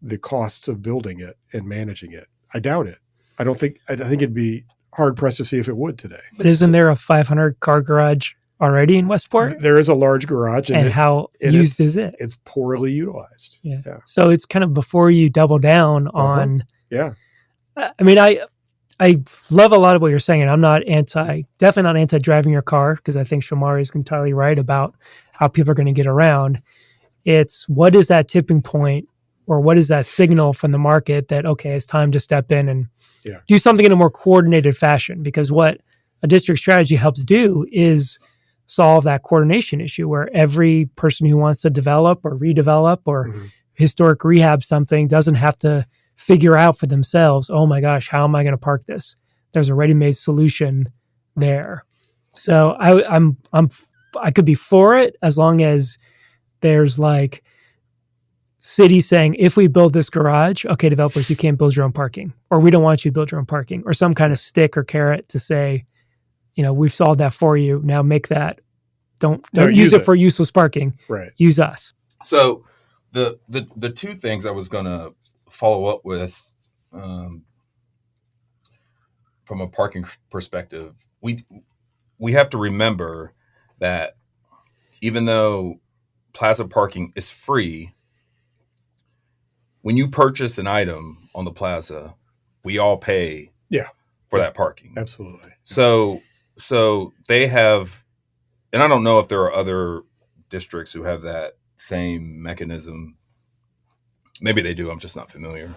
the costs of building it and managing it? I doubt it. I think it'd be hard pressed to see if it would today. But isn't there a 500 car garage already in Westport? There is a large garage. And how used is it? It's poorly utilized. Yeah. So it's kind of before you double down on. Yeah. I mean, I love a lot of what you're saying, and I'm definitely not anti driving your car, because I think Shamari is entirely right about how people are going to get around. It's what is that tipping point, or what is that signal from the market that, okay, it's time to step in and do something in a more coordinated fashion? Because what a district strategy helps do is solve that coordination issue where every person who wants to develop or redevelop or historic rehab something doesn't have to figure out for themselves, oh my gosh, how am I going to park this? There's a ready-made solution there. So I could be for it as long as there's like city saying, if we build this garage, okay, developers, you can't build your own parking, or we don't want you to build your own parking, or some kind of stick or carrot to say, we've solved that for you. Now make that. Don't use it for useless parking. Right. Use us. So the two things I was going to follow up with from a parking perspective, we have to remember that even though plaza parking is free, when you purchase an item on the plaza, we all pay for that parking. Absolutely. So they have, and I don't know if there are other districts who have that same mechanism. Maybe they do. I'm just not familiar.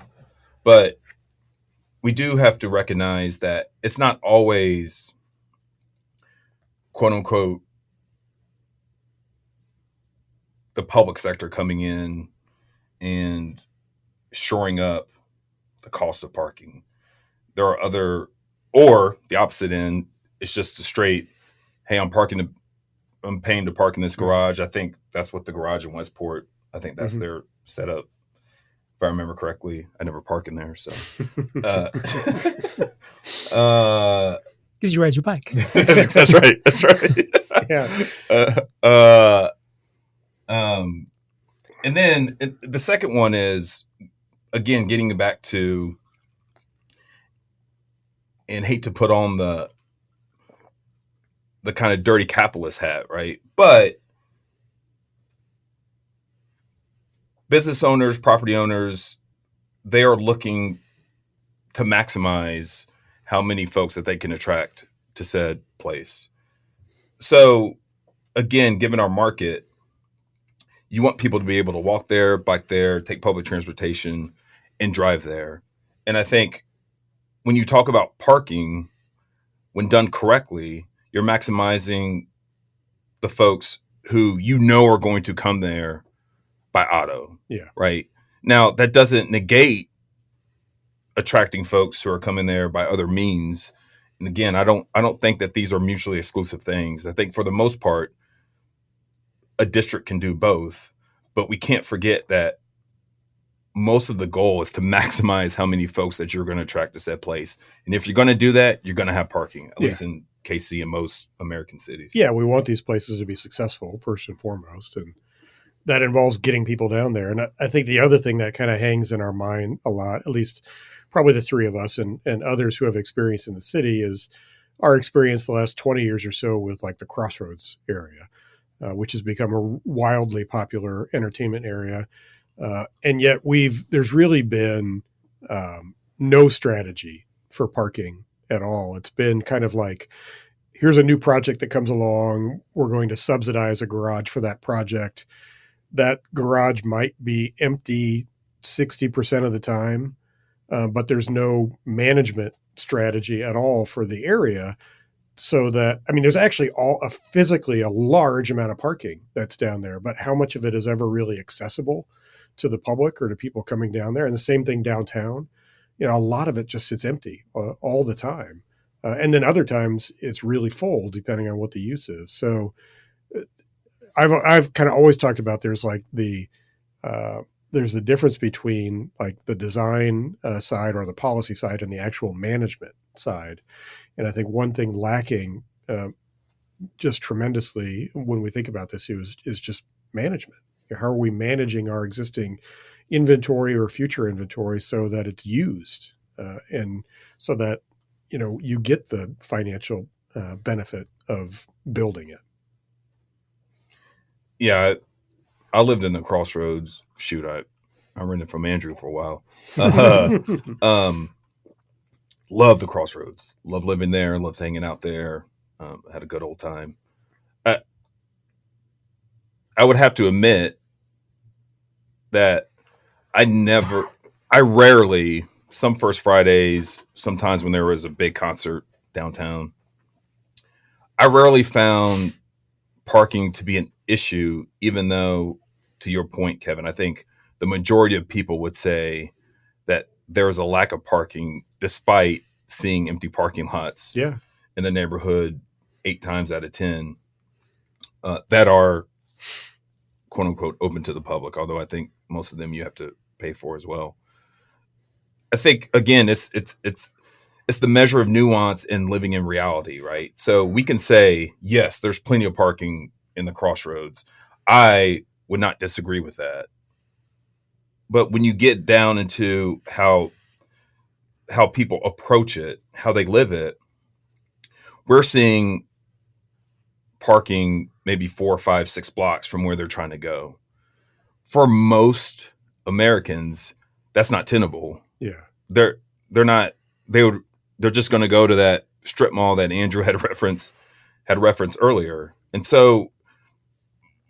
But we do have to recognize that it's not always, quote unquote, the public sector coming in and shoring up the cost of parking. There are other, or the opposite end, it's just a straight, hey, I'm paying to park in this garage. I think that's what the garage in Westport, I think that's their setup. If I remember correctly, I never park in there. So, because you ride your bike. That's right. That's right. Yeah. And then the second one is, again, getting back to, and hate to put on the kind of dirty capitalist hat, right? But business owners, property owners, they are looking to maximize how many folks that they can attract to said place. So again, given our market, you want people to be able to walk there, bike there, take public transportation, and drive there. And I think when you talk about parking, when done correctly, you're maximizing the folks who are going to come there by auto. Yeah. Right. Now, that doesn't negate attracting folks who are coming there by other means. And again, I don't think that these are mutually exclusive things. I think for the most part, a district can do both, but we can't forget that most of the goal is to maximize how many folks that you're going to attract to said place. And if you're going to do that, you're going to have parking, at least in KC and most American cities. Yeah, we want these places to be successful first and foremost. And that involves getting people down there. And I think the other thing that kind of hangs in our mind a lot, at least probably the three of us and others who have experience in the city, is our experience the last 20 years or so with like the Crossroads area, which has become a wildly popular entertainment area. And yet there's really been no strategy for parking at all. It's been kind of like, here's a new project that comes along. We're going to subsidize a garage for that project. That garage might be empty 60% of the time, but there's no management strategy at all for the area. So that, I mean, there's actually physically a large amount of parking that's down there, but how much of it is ever really accessible to the public or to people coming down there? And the same thing downtown. A lot of it just sits empty all the time. And then other times it's really full depending on what the use is. So I've kind of always talked about there's the difference between like the design side or the policy side and the actual management side. And I think one thing lacking just tremendously when we think about this is just management. How are we managing our existing inventory or future inventory so that it's used and so that, you get the financial benefit of building it? Yeah, I lived in the Crossroads. Shoot, I rented from Andrew for a while. Love the Crossroads. Love living there. Loved hanging out there. Had a good old time. I would have to admit that I rarely, some First Fridays, sometimes when there was a big concert downtown, I rarely found parking to be an issue, even though, to your point, Kevin, I think the majority of people would say that there is a lack of parking despite seeing empty parking lots in the neighborhood 8 times out of 10 that are quote unquote open to the public. Although I think most of them you have to pay for as well. I think again, it's the measure of nuance in living in reality, right? So we can say, yes, there's plenty of parking in the Crossroads. I would not disagree with that. But when you get down into how people approach it, how they live it, we're seeing parking maybe 4, 5, 6 blocks from where they're trying to go. For most Americans, that's not tenable. Yeah. They're just going to go to that strip mall that Andrew had referenced earlier. And so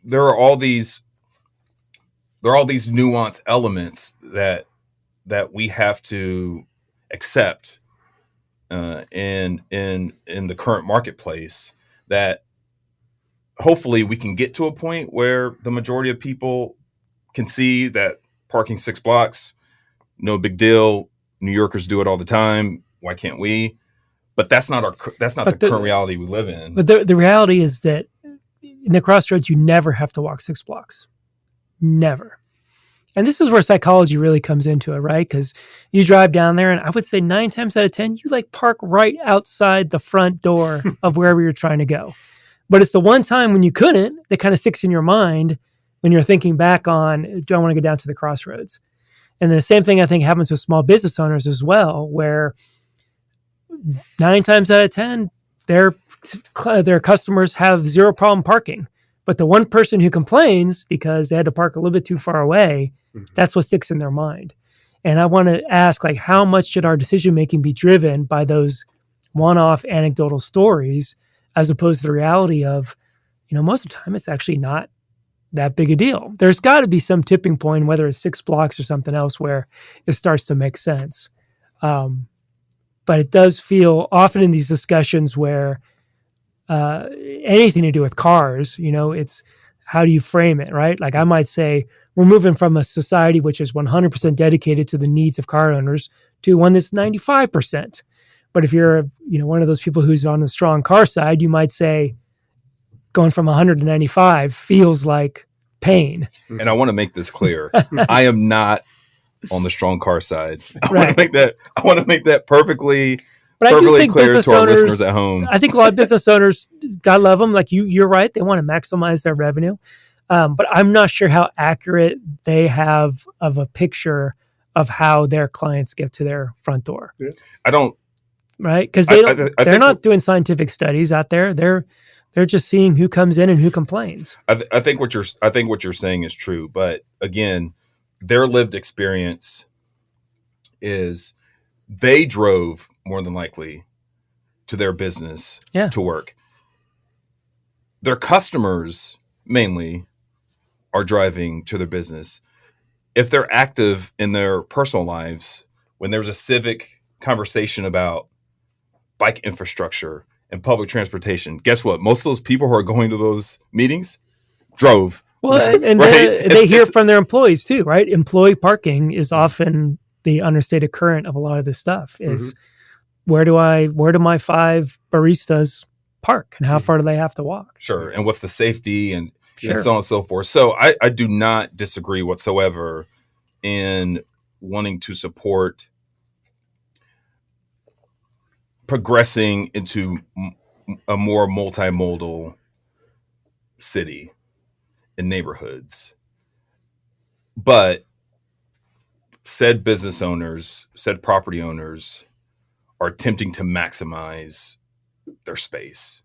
there are all these nuanced elements that we have to accept in the current marketplace, that hopefully we can get to a point where the majority of people can see that parking 6 blocks, no big deal. New Yorkers do it all the time. Why can't we? But that's not the current reality we live in. But the reality is that in the Crossroads, you never have to walk 6 blocks. Never. And this is where psychology really comes into it, right? Because you drive down there, and I would say 9 times out of 10, you park right outside the front door of wherever you're trying to go. But it's the one time when you couldn't that kind of sticks in your mind when you're thinking back on, do I want to go down to the Crossroads? And the same thing I think happens with small business owners as well, where 9 times out of 10, their customers have zero problem parking. But the one person who complains because they had to park a little bit too far away, that's what sticks in their mind. And I want to ask, how much should our decision-making be driven by those one-off anecdotal stories as opposed to the reality of, most of the time it's actually not that big a deal. There's got to be some tipping point, whether it's 6 blocks or something else, where it starts to make sense. But it does feel often in these discussions where anything to do with cars, it's how do you frame it, right? I might say we're moving from a society which is 100% dedicated to the needs of car owners to one that's 95%. But if you're, one of those people who's on the strong car side, you might say going from 100 to 95 feels like pain. And I want to make this clear. I am not on the strong car side. I Right. want to make that perfectly But I do think clear business to our owners, listeners at home. I think a lot of business owners, God love them. You're right. They want to maximize their revenue. But I'm not sure how accurate they have of a picture of how their clients get to their front door. I don't right? Because I they're think not doing scientific studies out there. They're just seeing who comes in and who complains. I think what you're saying is true, but again, their lived experience is they drove more than likely to their business Yeah. to work. Their customers mainly are driving to their business. If they're active in their personal lives, when there's a civic conversation about bike infrastructure and public transportation, guess what? Most of those people who are going to those meetings drove. Well, and Right? they hear from their employees too, right? Employee parking is often the understated current of a lot of this stuff. Is where do my 5 baristas park, and how far do they have to walk? Sure. And what's the safety and Sure. so on and so forth. So I do not disagree whatsoever in wanting to support progressing into a more multimodal city and neighborhoods. But said business owners, said property owners are attempting to maximize their space,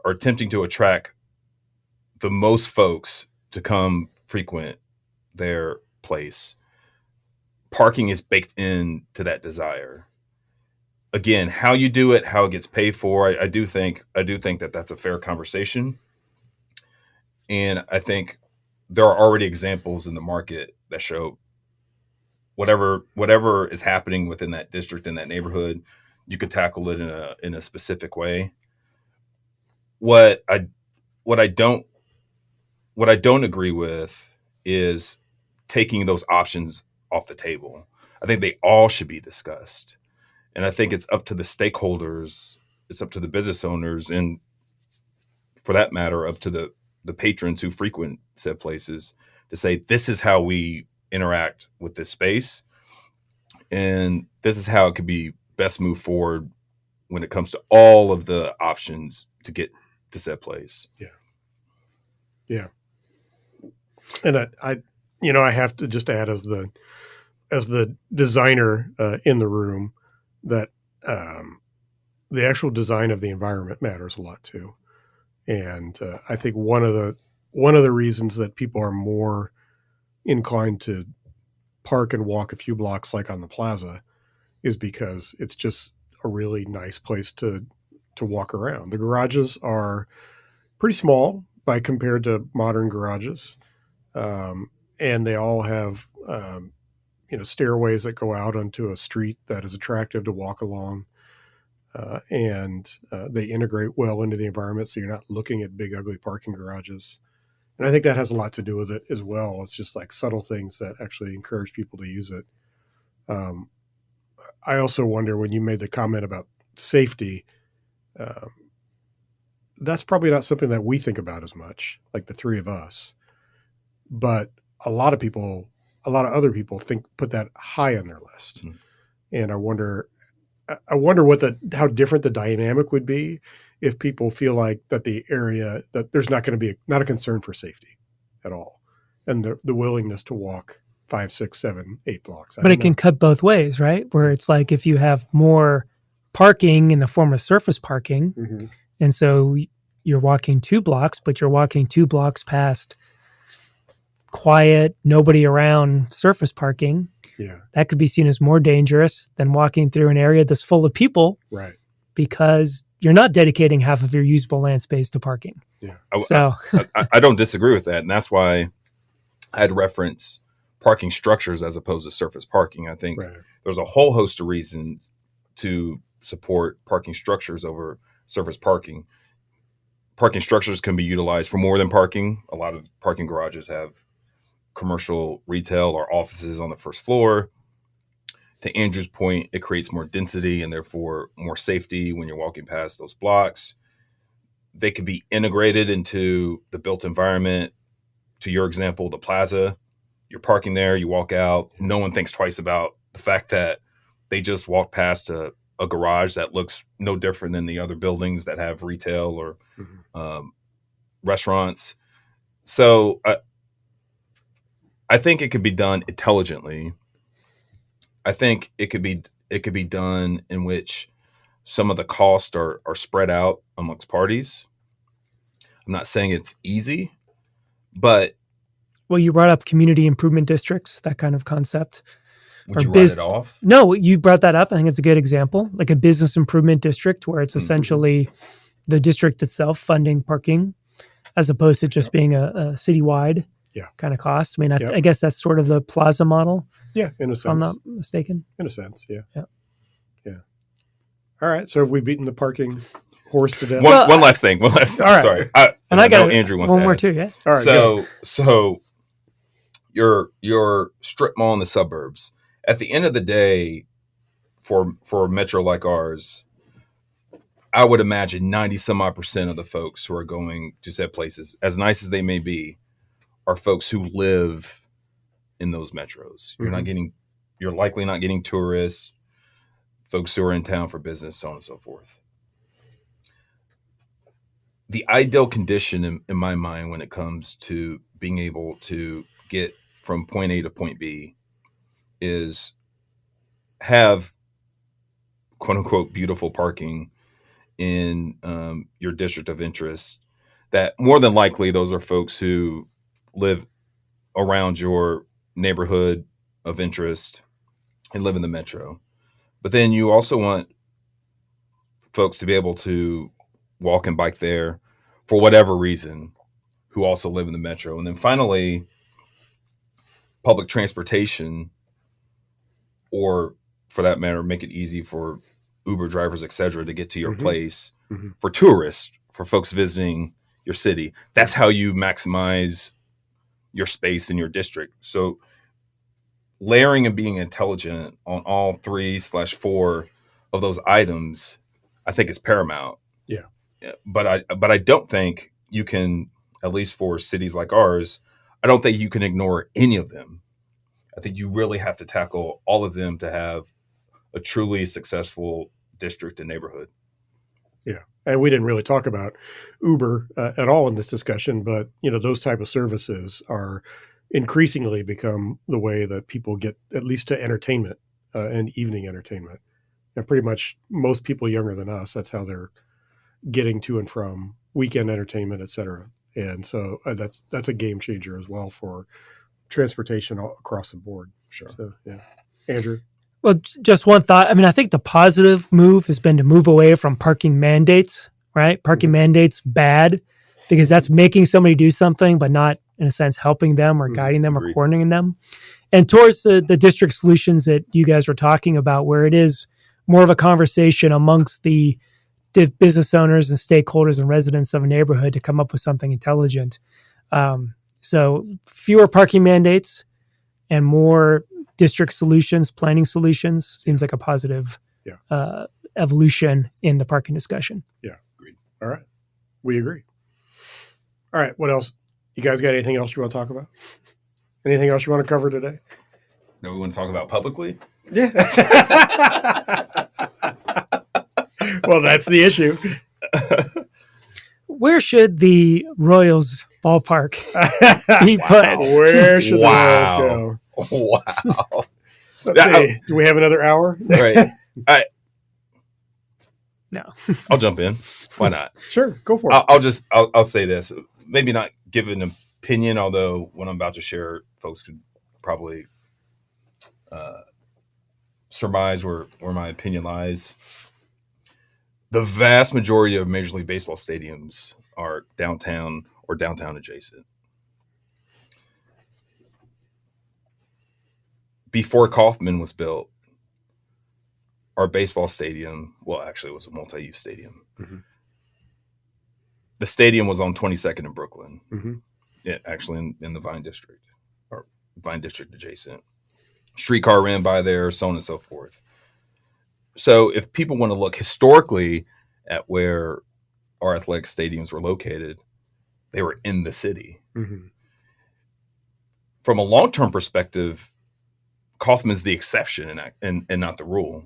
are attempting to attract the most folks to come frequent their place. Parking is baked into that desire. Again, how you do it, how it gets paid for, I do think that that's a fair conversation. And I think there are already examples in the market that show whatever is happening within that district, in that neighborhood, you could tackle it in a specific way. What I don't agree with is taking those options off the table. I think they all should be discussed. And I think it's up to the stakeholders, it's up to the business owners, and for that matter, up to the patrons who frequent said places to say, this is how we interact with this space. And this is how it could be best moved forward when it comes to all of the options to get to said place. Yeah. Yeah. And I have to just add as the designer in the room that the actual design of the environment matters a lot too. And I think one of the reasons that people are more inclined to park and walk a few blocks like on the plaza is because it's just a really nice place to walk around. The garages are pretty small by compared to modern garages. And they all have, stairways that go out onto a street that is attractive to walk along. And they integrate well into the environment. So you're not looking at big, ugly parking garages. And I think that has a lot to do with it as well. It's just like subtle things that actually encourage people to use it. I also wonder, when you made the comment about safety, that's probably not something that we think about as much, like the three of us. But a lot of other people put that high on their list. And I wonder how different the dynamic would be if people feel like that the area, that there's not going to be not a concern for safety at all, and the willingness to walk 5, 6, 7, 8 blocks. But it can cut both ways, right? Where it's like if you have more parking in the form of surface parking, and so you're walking 2 blocks, but you're walking 2 blocks past quiet, nobody around surface parking. Yeah, that could be seen as more dangerous than walking through an area that's full of people, right? Because you're not dedicating half of your usable land space to parking. Yeah. So I don't disagree with that, and that's why I'd reference parking structures as opposed to surface parking. I think there's a whole host of reasons to support parking structures over surface parking. Parking structures can be utilized for more than parking. A lot of parking garages have commercial, retail, or offices on the first floor. To Andrew's point, it creates more density and therefore more safety when you're walking past those blocks. They could be integrated into the built environment. To your example, the plaza, you're parking there, you walk out. No one thinks twice about the fact that they just walked past a garage that looks no different than the other buildings that have retail or restaurants. So I think it could be done intelligently. I think it could be done in which some of the costs are spread out amongst parties. I'm not saying it's easy, but Well, you brought up community improvement districts, that kind of concept. would you write it off? No, you brought that up. I think it's a good example, like a business improvement district where it's essentially the district itself funding parking as opposed to just being a citywide kind of cost. I mean, I guess that's sort of the Plaza model. Yeah, in a sense. If I'm not mistaken. In a sense, yeah. Yeah. All right, so have we beaten the parking horse to death? One last thing. All right. Sorry. I got Andrew wants one to more add. too, yeah. All right, So your strip mall in the suburbs, at the end of the day, for a metro like ours, I would imagine 90 some odd % of the folks who are going to said places, as nice as they may be, are folks who live in those metros. You're likely not getting tourists, folks who are in town for business, so on and so forth. The ideal condition in my mind when it comes to being able to get from point A to point B is have quote unquote beautiful parking in your district of interest, that more than likely those are folks who live around your neighborhood of interest and live in the metro. But then you also want folks to be able to walk and bike there for whatever reason who also live in the metro. And then finally, public transportation, or for that matter, make it easy for Uber drivers, et cetera, to get to your place for tourists, for folks visiting your city. That's how you maximize your space in your district. So layering and being intelligent on all 3/4 of those items, I think, is paramount. Yeah. But I don't think you can, at least for cities like ours, I don't think you can ignore any of them. I think you really have to tackle all of them to have a truly successful district and neighborhood. Yeah. And we didn't really talk about Uber at all in this discussion, but those type of services are increasingly become the way that people get at least to entertainment and evening entertainment. And pretty much most people younger than us, that's how they're getting to and from weekend entertainment, et cetera. And so that's a game changer as well for transportation all across the board. Sure. So, yeah. Andrew? Well, just one thought. I mean, I think the positive move has been to move away from parking mandates, right? Parking mandates, bad, because that's making somebody do something, but not, in a sense, helping them or guiding them or coordinating them. And towards the district solutions that you guys were talking about, where it is more of a conversation amongst the business owners and stakeholders and residents of a neighborhood to come up with something intelligent. So fewer parking mandates and more district solutions, planning solutions, seems like a positive evolution in the parking discussion. Yeah, agreed. All right. We agree. All right. What else? You guys got anything else you want to talk about? Anything else you want to cover today? No, we want to talk about publicly? Yeah. Well, that's the issue. Where should the Royals ballpark be put? Where should the Royals go? Wow. Let's see. Do we have another hour? Right. No. I'll jump in. Why not? Sure. Go for it. I'll say this. Maybe not give an opinion, although what I'm about to share, folks could probably surmise where my opinion lies. The vast majority of Major League Baseball stadiums are downtown or downtown adjacent. Before Kauffman was built, our baseball stadium, well, actually it was a multi-use stadium. The stadium was on 22nd in Brooklyn. Actually in the Vine District, or Vine District adjacent. Streetcar ran by there, so on and so forth. So if people want to look historically at where our athletic stadiums were located, they were in the city. From a long-term perspective, Kauffman's the exception and not the rule.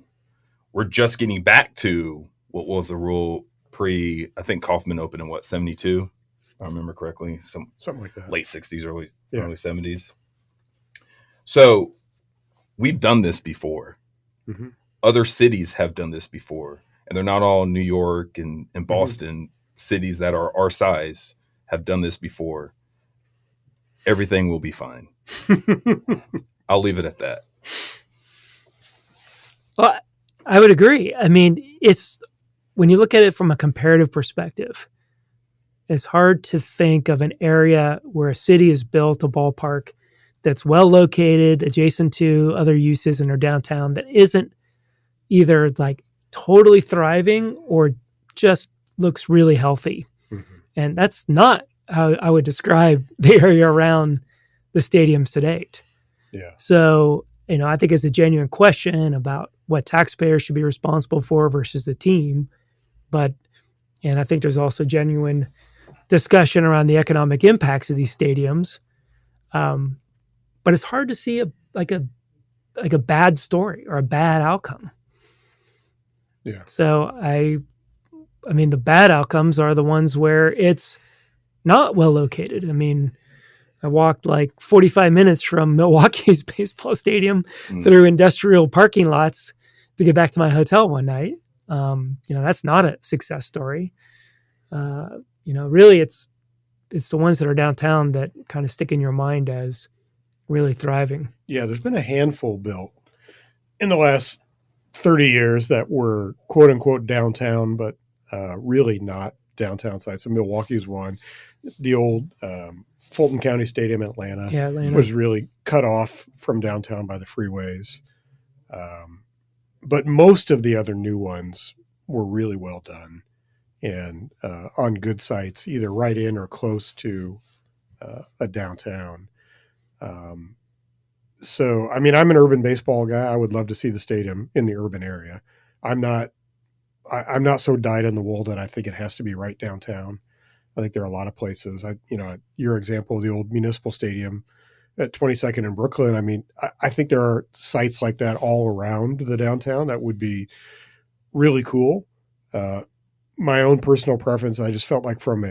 We're just getting back to what was the rule I think Kauffman opened in 72? If I remember correctly. Something like that. Late 60s, early 70s. So we've done this before. Other cities have done this before. and they're not all New York and Boston, cities that are our size have done this before. Everything will be fine. I'll leave it at that. Well, I would agree. I mean, it's when you look at it from a comparative perspective, it's hard to think of an area where a city has built a ballpark that's well located, adjacent to other uses in our downtown, that isn't either like totally thriving or just looks really healthy. Mm-hmm. And that's not how I would describe the area around the stadiums to date. Yeah. So, I think it's a genuine question about what taxpayers should be responsible for versus the team. And I think there's also genuine discussion around the economic impacts of these stadiums. But it's hard to see a bad story or a bad outcome. Yeah. So I mean, the bad outcomes are the ones where it's not well located. I mean, I walked like 45 minutes from Milwaukee's baseball stadium through industrial parking lots to get back to my hotel one night. That's not a success story. Really it's the ones that are downtown that kind of stick in your mind as really thriving. Yeah, there's been a handful built in the last 30 years that were quote unquote downtown, but really not downtown sites. So Milwaukee's one. The old Fulton County Stadium in Atlanta, was really cut off from downtown by the freeways. But most of the other new ones were really well done and on good sites, either right in or close to a downtown. So, I mean, I'm an urban baseball guy. I would love to see the stadium in the urban area. I'm not so dyed in the wool that I think it has to be right downtown. I think there are a lot of places. Your example of the old municipal stadium at 22nd in Brooklyn. I mean, I think there are sites like that all around the downtown that would be really cool. My own personal preference, I just felt like from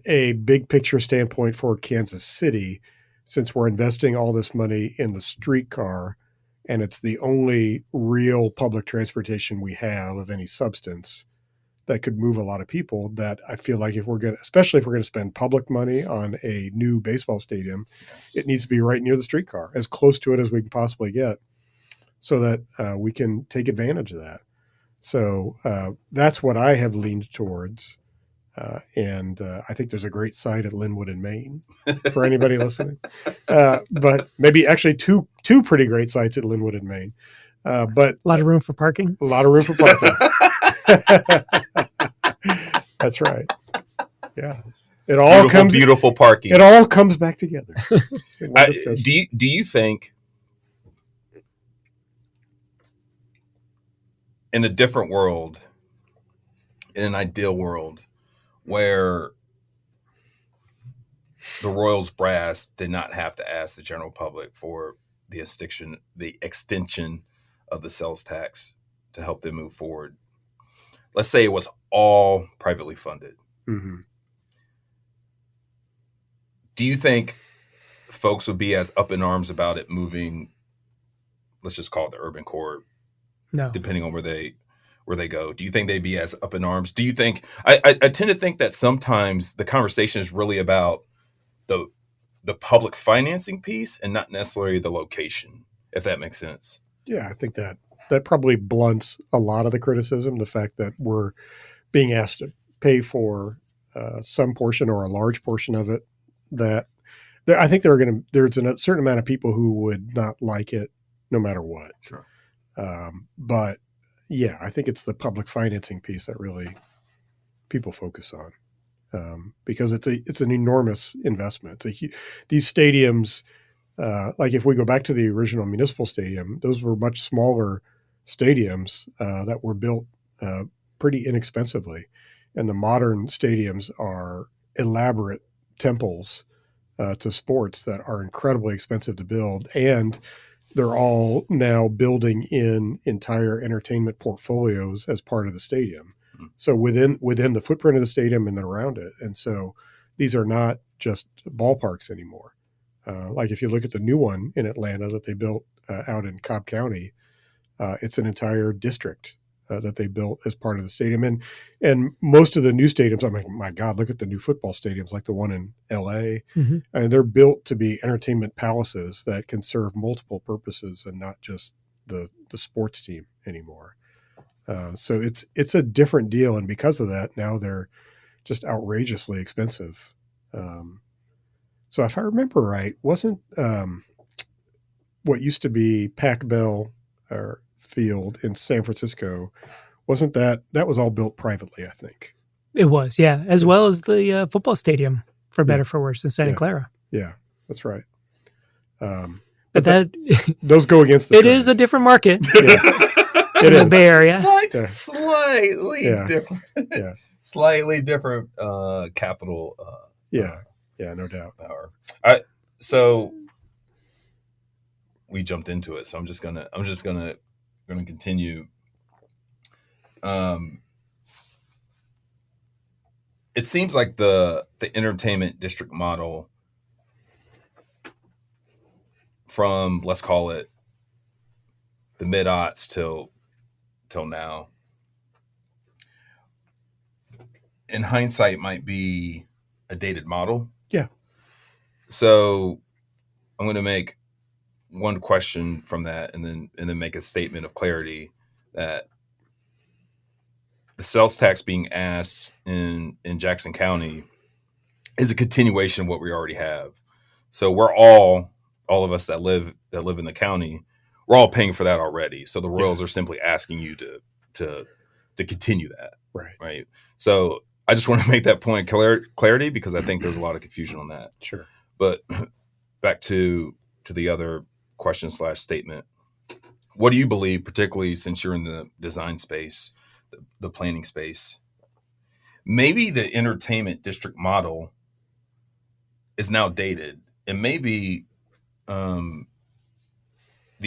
a big picture standpoint for Kansas City, since we're investing all this money in the streetcar and it's the only real public transportation we have of any substance that could move a lot of people, that I feel like especially if we're going to spend public money on a new baseball stadium, it needs to be right near the streetcar, as close to it as we can possibly get, so that we can take advantage of that. So that's what I have leaned towards. And I think there's a great site at Linwood in Maine for anybody listening. But maybe actually two pretty great sites at Linwood in Maine. But a lot of room for parking. A lot of room for parking. That's right. Yeah. It all beautiful parking. It all comes back together. Do you think in a different world, in an ideal world, where the Royals brass did not have to ask the general public for the extension of the sales tax to help them move forward? Let's say it was all privately funded. Mm-hmm. Do you think folks would be as up in arms about it moving, let's just call it the urban core, no, depending on where they go? Do you think they'd be as up in arms? Do you think I tend to think that sometimes the conversation is really about the public financing piece and not necessarily the location, if that makes sense? Yeah, I think that probably blunts a lot of the criticism, the fact that we're being asked to pay for some portion or a large portion of it. That I think there's a certain amount of people who would not like it no matter what. Sure. But yeah, I think it's the public financing piece that really people focus on, because it's an enormous investment. These stadiums, like if we go back to the original municipal stadium, those were much smaller stadiums that were built pretty inexpensively, and the modern stadiums are elaborate temples to sports that are incredibly expensive to build, and they're all now building in entire entertainment portfolios as part of the stadium. So within the footprint of the stadium and then around it. And so these are not just ballparks anymore. Like if you look at the new one in Atlanta that they built out in Cobb County, it's an entire district that they built as part of the stadium. And most of the new stadiums, I'm like, my God, look at the new football stadiums like the one in LA. Mm-hmm. And they're built to be entertainment palaces that can serve multiple purposes and not just the sports team anymore. So it's a different deal. And because of that, now they're just outrageously expensive. So if I remember right, wasn't what used to be Pac Bell or Field in San Francisco, wasn't that was all built privately, I think. It was, yeah, as well as the football stadium, for better or for worse, in Santa Yeah. Clara. Yeah, that's right. But those go against the it trend. is a different market It in the is. Bay Area. Slightly different. Yeah. Slightly different capital. Yeah, no doubt. Power. So we jumped into it, so I'm just gonna continue. It seems like the entertainment district model from, let's call it, the mid-aughts till now, in hindsight, might be a dated model. Yeah. So I'm going to make one question from that, and then make a statement of clarity that the sales tax being asked in Jackson County is a continuation of what we already have. So we're all of us that live in the county, we're all paying for that already. So the Royals are simply asking you to continue that. Right. So I just want to make that point clarity, because I think there's a lot of confusion on that. Sure. But back to the other question / statement. What do you believe, particularly since you're in the design space, the planning space, maybe the entertainment district model is now dated, and maybe the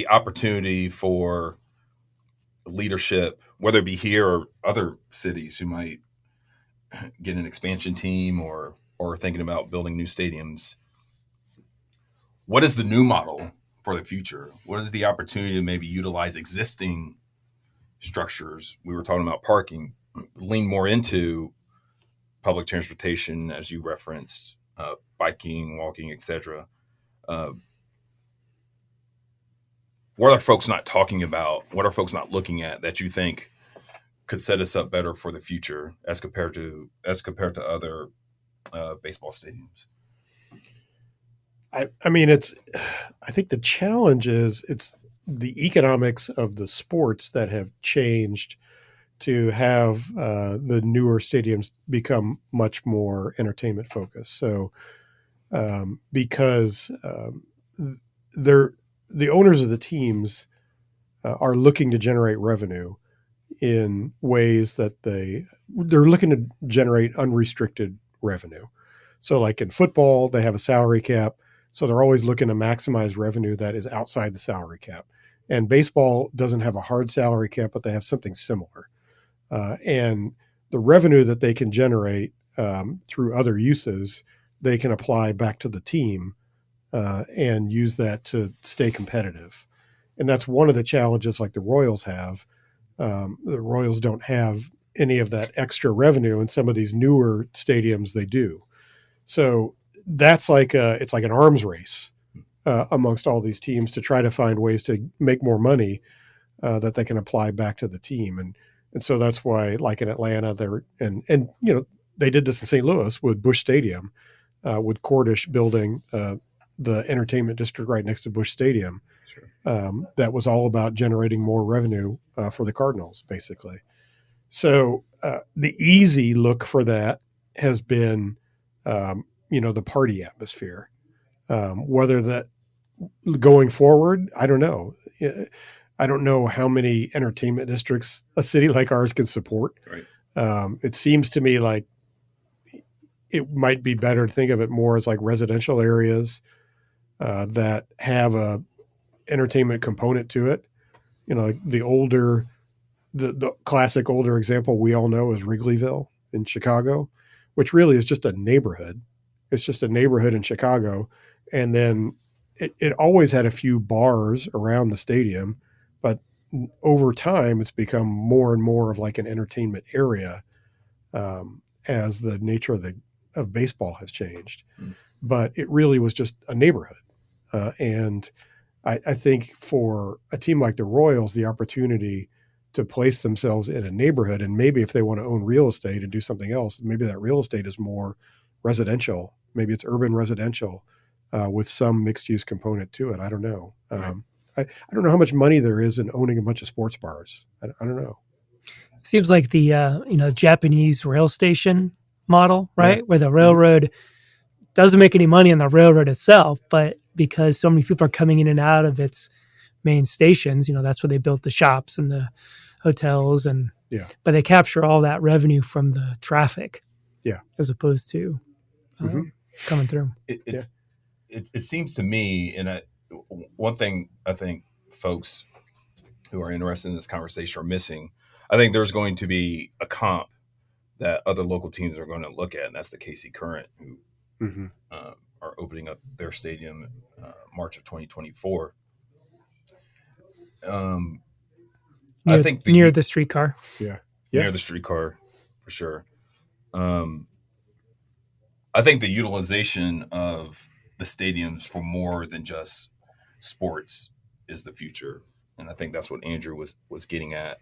opportunity for leadership, whether it be here or other cities who might get an expansion team or thinking about building new stadiums, what is the new model for the future? What is the opportunity to maybe utilize existing structures? We were talking about parking, lean more into public transportation, as you referenced, biking, walking, etc. What are folks not talking about? What are folks not looking at that you think could set us up better for the future as compared to other baseball stadiums? I mean, I think the challenge is it's the economics of the sports that have changed to have the newer stadiums become much more entertainment focused. So because the owners of the teams are looking to generate revenue in ways that they're looking to generate unrestricted revenue. So like in football, they have a salary cap. So they're always looking to maximize revenue that is outside the salary cap. And baseball doesn't have a hard salary cap, but they have something similar. And the revenue that they can generate through other uses, they can apply back to the team and use that to stay competitive. And that's one of the challenges like the Royals have. The Royals don't have any of that extra revenue, and some of these newer stadiums they do. So that's it's like an arms race amongst all these teams to try to find ways to make more money that they can apply back to the team. And so that's why, like in Atlanta, they did this in St. Louis with Busch Stadium, with Cordish building the entertainment district right next to Busch Stadium. Sure. That was all about generating more revenue for the Cardinals, basically. So the easy look for that has been, the party atmosphere. Whether that going forward, I don't know. I don't know how many entertainment districts a city like ours can support. Right. It seems to me like it might be better to think of it more as like residential areas that have a entertainment component to it. Like the classic older example we all know is Wrigleyville in Chicago, which really is just a neighborhood. It's just a neighborhood in Chicago. And then it always had a few bars around the stadium, but over time, it's become more and more of like an entertainment area as the nature of baseball has changed. But it really was just a neighborhood. And I think for a team like the Royals, the opportunity to place themselves in a neighborhood, and maybe if they want to own real estate and do something else, maybe that real estate is more residential. Maybe it's urban residential with some mixed use component to it. I don't know. Right. I don't know how much money there is in owning a bunch of sports bars. I don't know. Seems like the Japanese rail station model, right? Where the railroad doesn't make any money on the railroad itself, but because so many people are coming in and out of its main stations, that's where they built the shops and the hotels, but they capture all that revenue from the traffic, as opposed to coming through. It seems to me, and one thing I think folks who are interested in this conversation are missing. I think there's going to be a comp that other local teams are going to look at, and that's the KC Current, who are opening up their stadium March of 2024. I think near the streetcar. Near the streetcar, for sure. I think the utilization of the stadiums for more than just sports is the future, and I think that's what Andrew was getting at.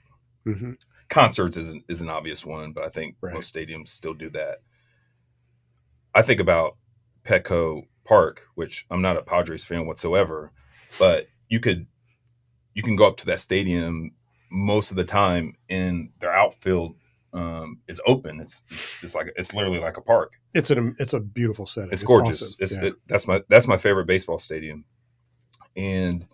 Concerts is an obvious one, but I think most stadiums still do that. I think about Petco Park, which I'm not a Padres fan whatsoever, but you can go up to that stadium most of the time, and their outfield is open. It's literally like a park. It's a beautiful setting. It's gorgeous. Awesome. That's my favorite baseball stadium, and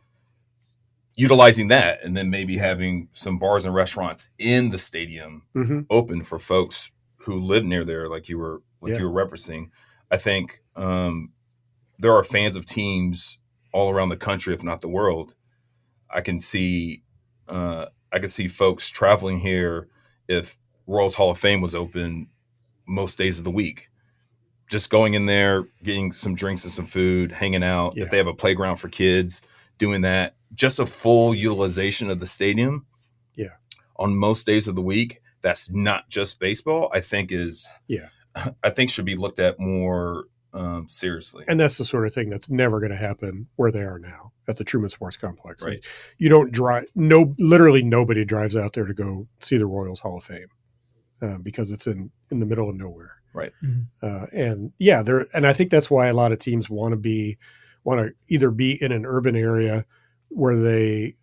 utilizing that, and then maybe having some bars and restaurants in the stadium open for folks who live near there, like you were referencing. I think there are fans of teams all around the country, if not the world. I can see folks traveling here if Royals Hall of Fame was open most days of the week. Just going in there, getting some drinks and some food, hanging out. If they have a playground for kids, doing that. Just a full utilization of the stadium on most days of the week. That's not just baseball. I think should be looked at more seriously. And that's the sort of thing that's never going to happen where they are now at the Truman Sports Complex. Right. Like, you don't drive. Literally nobody drives out there to go see the Royals Hall of Fame because it's in the middle of nowhere. Right. And I think that's why a lot of teams want to either be in an urban area where they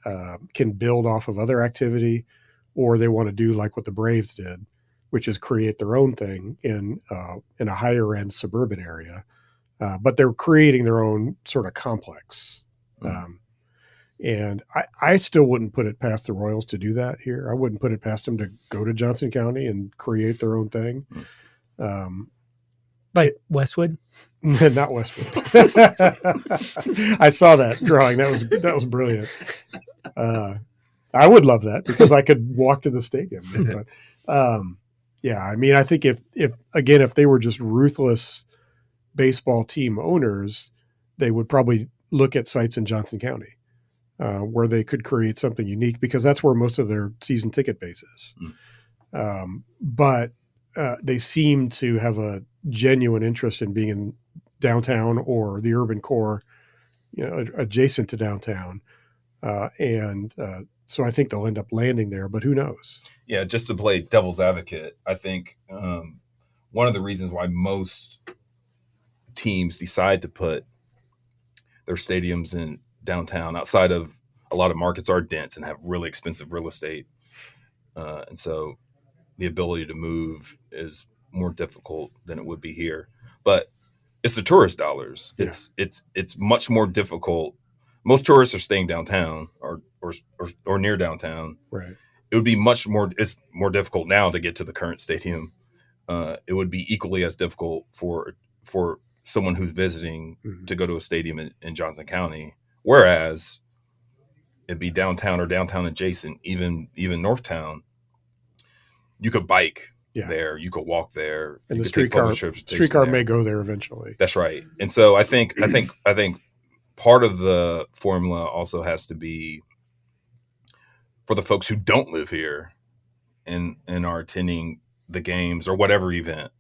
can build off of other activity, or they want to do like what the Braves did, which is create their own thing in a higher end suburban area. But they're creating their own sort of complex. And I still wouldn't put it past the Royals to do that here. I wouldn't put it past them to go to Johnson County and create their own thing. Like Westwood? Not Westwood. I saw that drawing. That was brilliant. I would love that because I could walk to the stadium. But, I mean, I think if they were just ruthless baseball team owners, they would probably look at sites in Johnson County where they could create something unique, because that's where most of their season ticket base is. But they seem to have a genuine interest in being in downtown or the urban core, adjacent to downtown. So I think they'll end up landing there, but who knows? Yeah, just to play devil's advocate, I think one of the reasons why most teams decide to put their stadiums in downtown, outside of a lot of markets are dense and have really expensive real estate. And so the ability to move is more difficult than it would be here. But it's the tourist dollars. Yeah. It's much more difficult. Most tourists are staying downtown or near downtown. Right. It would be it's more difficult now to get to the current stadium. It would be equally as difficult for someone who's visiting to go to a stadium in Johnson County. Whereas it'd be downtown or downtown adjacent, even Northtown. You could bike there. You could walk there. And the streetcar may go there eventually. That's right. And so I think part of the formula also has to be for the folks who don't live here and are attending the games or whatever event,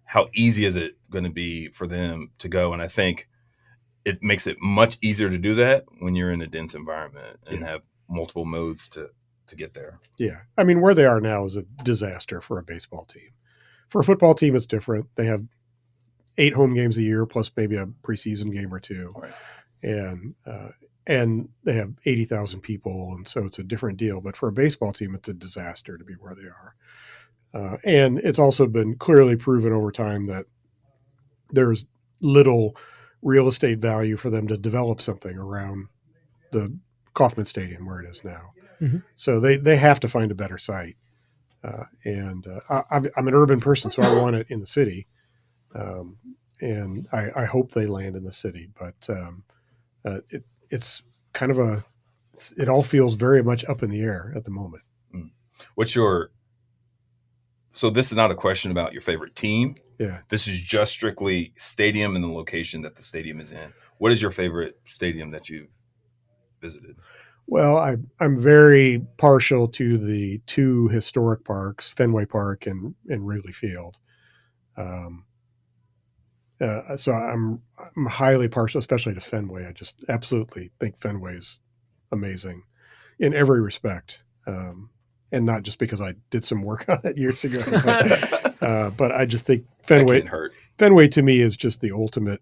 how easy is it going to be for them to go? And I think it makes it much easier to do that when you're in a dense environment and have multiple modes to get there. Yeah. I mean, where they are now is a disaster for a baseball team. For a football team, it's different. They have 8 home games a year plus maybe a preseason game or 2. Right. And they have 80,000 people. And so it's a different deal. But for a baseball team, it's a disaster to be where they are. And it's also been clearly proven over time that there's little real estate value for them to develop something around the Kauffman Stadium where it is now. So they have to find a better site. I'm an urban person, so I want it in the city. And I hope they land in the city, but it's kind of it all feels very much up in the air at the moment. So this is not a question about your favorite team. Yeah. This is just strictly stadium and the location that the stadium is in. What is your favorite stadium that you've visited? Well, I'm very partial to the 2 historic parks, Fenway Park and Wrigley Field. So I'm highly partial, especially to Fenway. I just absolutely think Fenway's amazing in every respect. And not just because I did some work on it years ago, but I just think Fenway to me is just the ultimate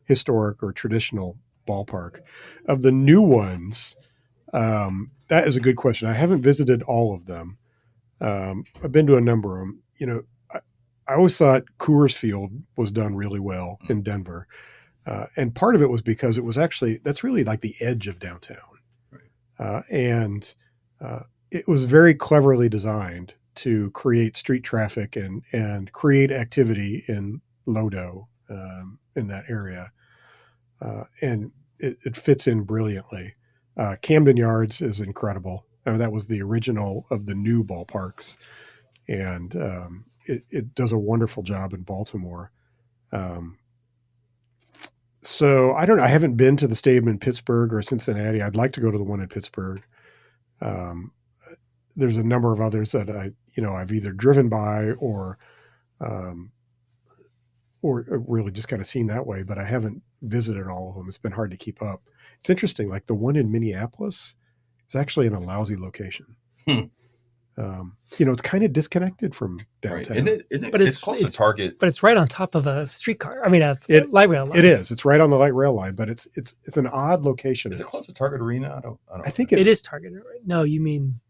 historic or traditional ballpark. Of the new ones, that is a good question. I haven't visited all of them. I've been to a number of them. You know, I always thought Coors Field was done really well in Denver. And part of it was because it was that's really like the edge of downtown. Right. And it was very cleverly designed to create street traffic and create activity in Lodo in that area. And it fits in brilliantly. Camden Yards is incredible. I mean, that was the original of the new ballparks. And it does a wonderful job in Baltimore. So I don't know. I haven't been to the stadium in Pittsburgh or Cincinnati. I'd like to go to the one in Pittsburgh. There's a number of others that I've either driven by or really just kind of seen that way, but I haven't visited all of them. It's been hard to keep up. It's interesting. Like the one in Minneapolis is actually in a lousy location. It's kind of disconnected from downtown. Right. But it's close to Target. But it's right on top of a streetcar. I mean, a light rail line. It is. It's right on the light rail line, but it's an odd location. Is it close to Target Arena? I don't. I think it is Target. No, you mean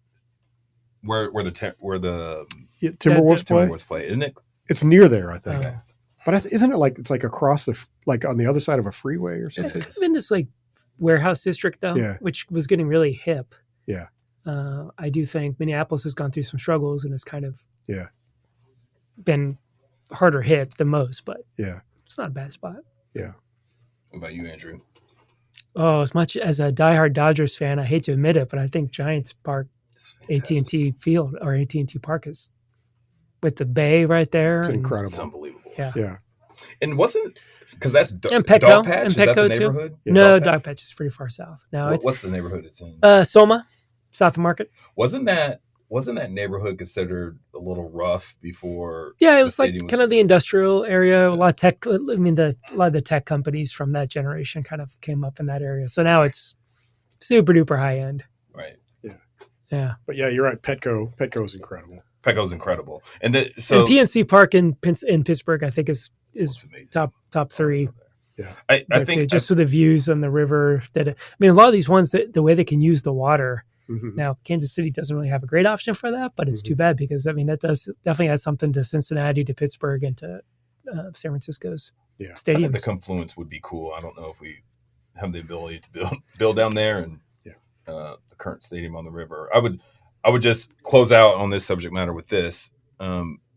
where the Timberwolves play, isn't it? It's near there, I think. Okay. But isn't it it's like across like on the other side of a freeway or something? It's kind of in this like warehouse district though, which was getting really hip. Yeah. I do think Minneapolis has gone through some struggles and has kind of been harder hit than most, but it's not a bad spot. Yeah. What about you, Andrew? Oh, as much as a diehard Dodgers fan, I hate to admit it, but I think Giants Park, AT&T Field or AT&T Park is with the bay right there. It's incredible. It's unbelievable. Yeah. And because that's and Petco, Dog Patch? and Is that Petco the too. neighborhood? Yeah. No, Dog Patch is pretty far south. No, what's the neighborhood it's in? Soma, south of Market. Wasn't that neighborhood considered a little rough before? Yeah, it was like kind of the industrial area. A lot of tech. I mean, a lot of the tech companies from that generation kind of came up in that area. So now it's super duper high end. Right. Yeah. But yeah, you're right. Petco is incredible. Petco's incredible, and PNC Park in Pittsburgh, I think is top 3. Yeah, I think just with the views on the river. A lot of these ones, the way they can use the water. Mm-hmm. Now, Kansas City doesn't really have a great option for that, but it's too bad because that does definitely add something to Cincinnati, to Pittsburgh, and to San Francisco's stadiums. I think the confluence would be cool. I don't know if we have the ability to build down there and the current stadium on the river. I would just close out on this subject matter with this.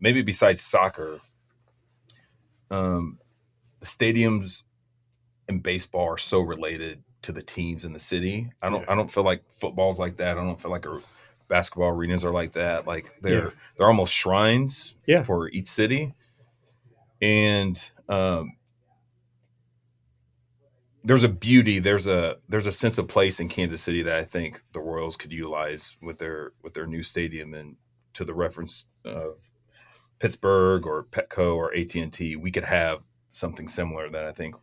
Maybe besides soccer, the stadiums in baseball are so related to the teams in the city. I don't feel like football's like that. I don't feel like basketball arenas are like that. Like they're almost shrines for each city. And there's a beauty, there's a sense of place in Kansas City that I think the Royals could utilize with their new stadium. And to the reference of Pittsburgh or Petco or AT&T, we could have something similar that I think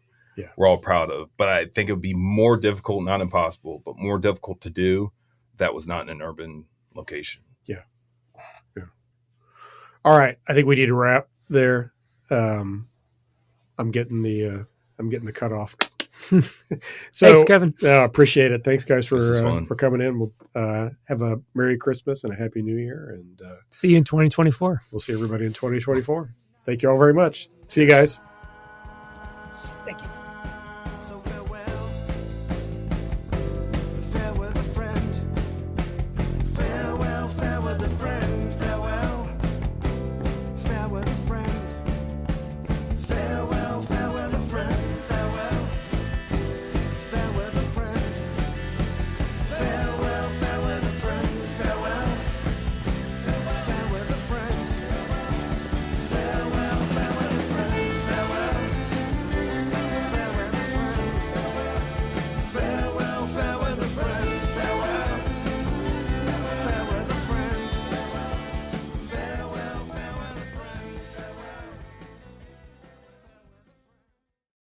we're all proud of. But I think it would be more difficult, not impossible, but more difficult to do if that was not in an urban location. Yeah. All right, I think we need to wrap there. I'm getting the cutoff. So, thanks, Kevin. Appreciate it. Thanks, guys, for coming in. We'll have a Merry Christmas and a Happy New Year, and see you in 2024. We'll see everybody in 2024. Thank you all very much. See you guys.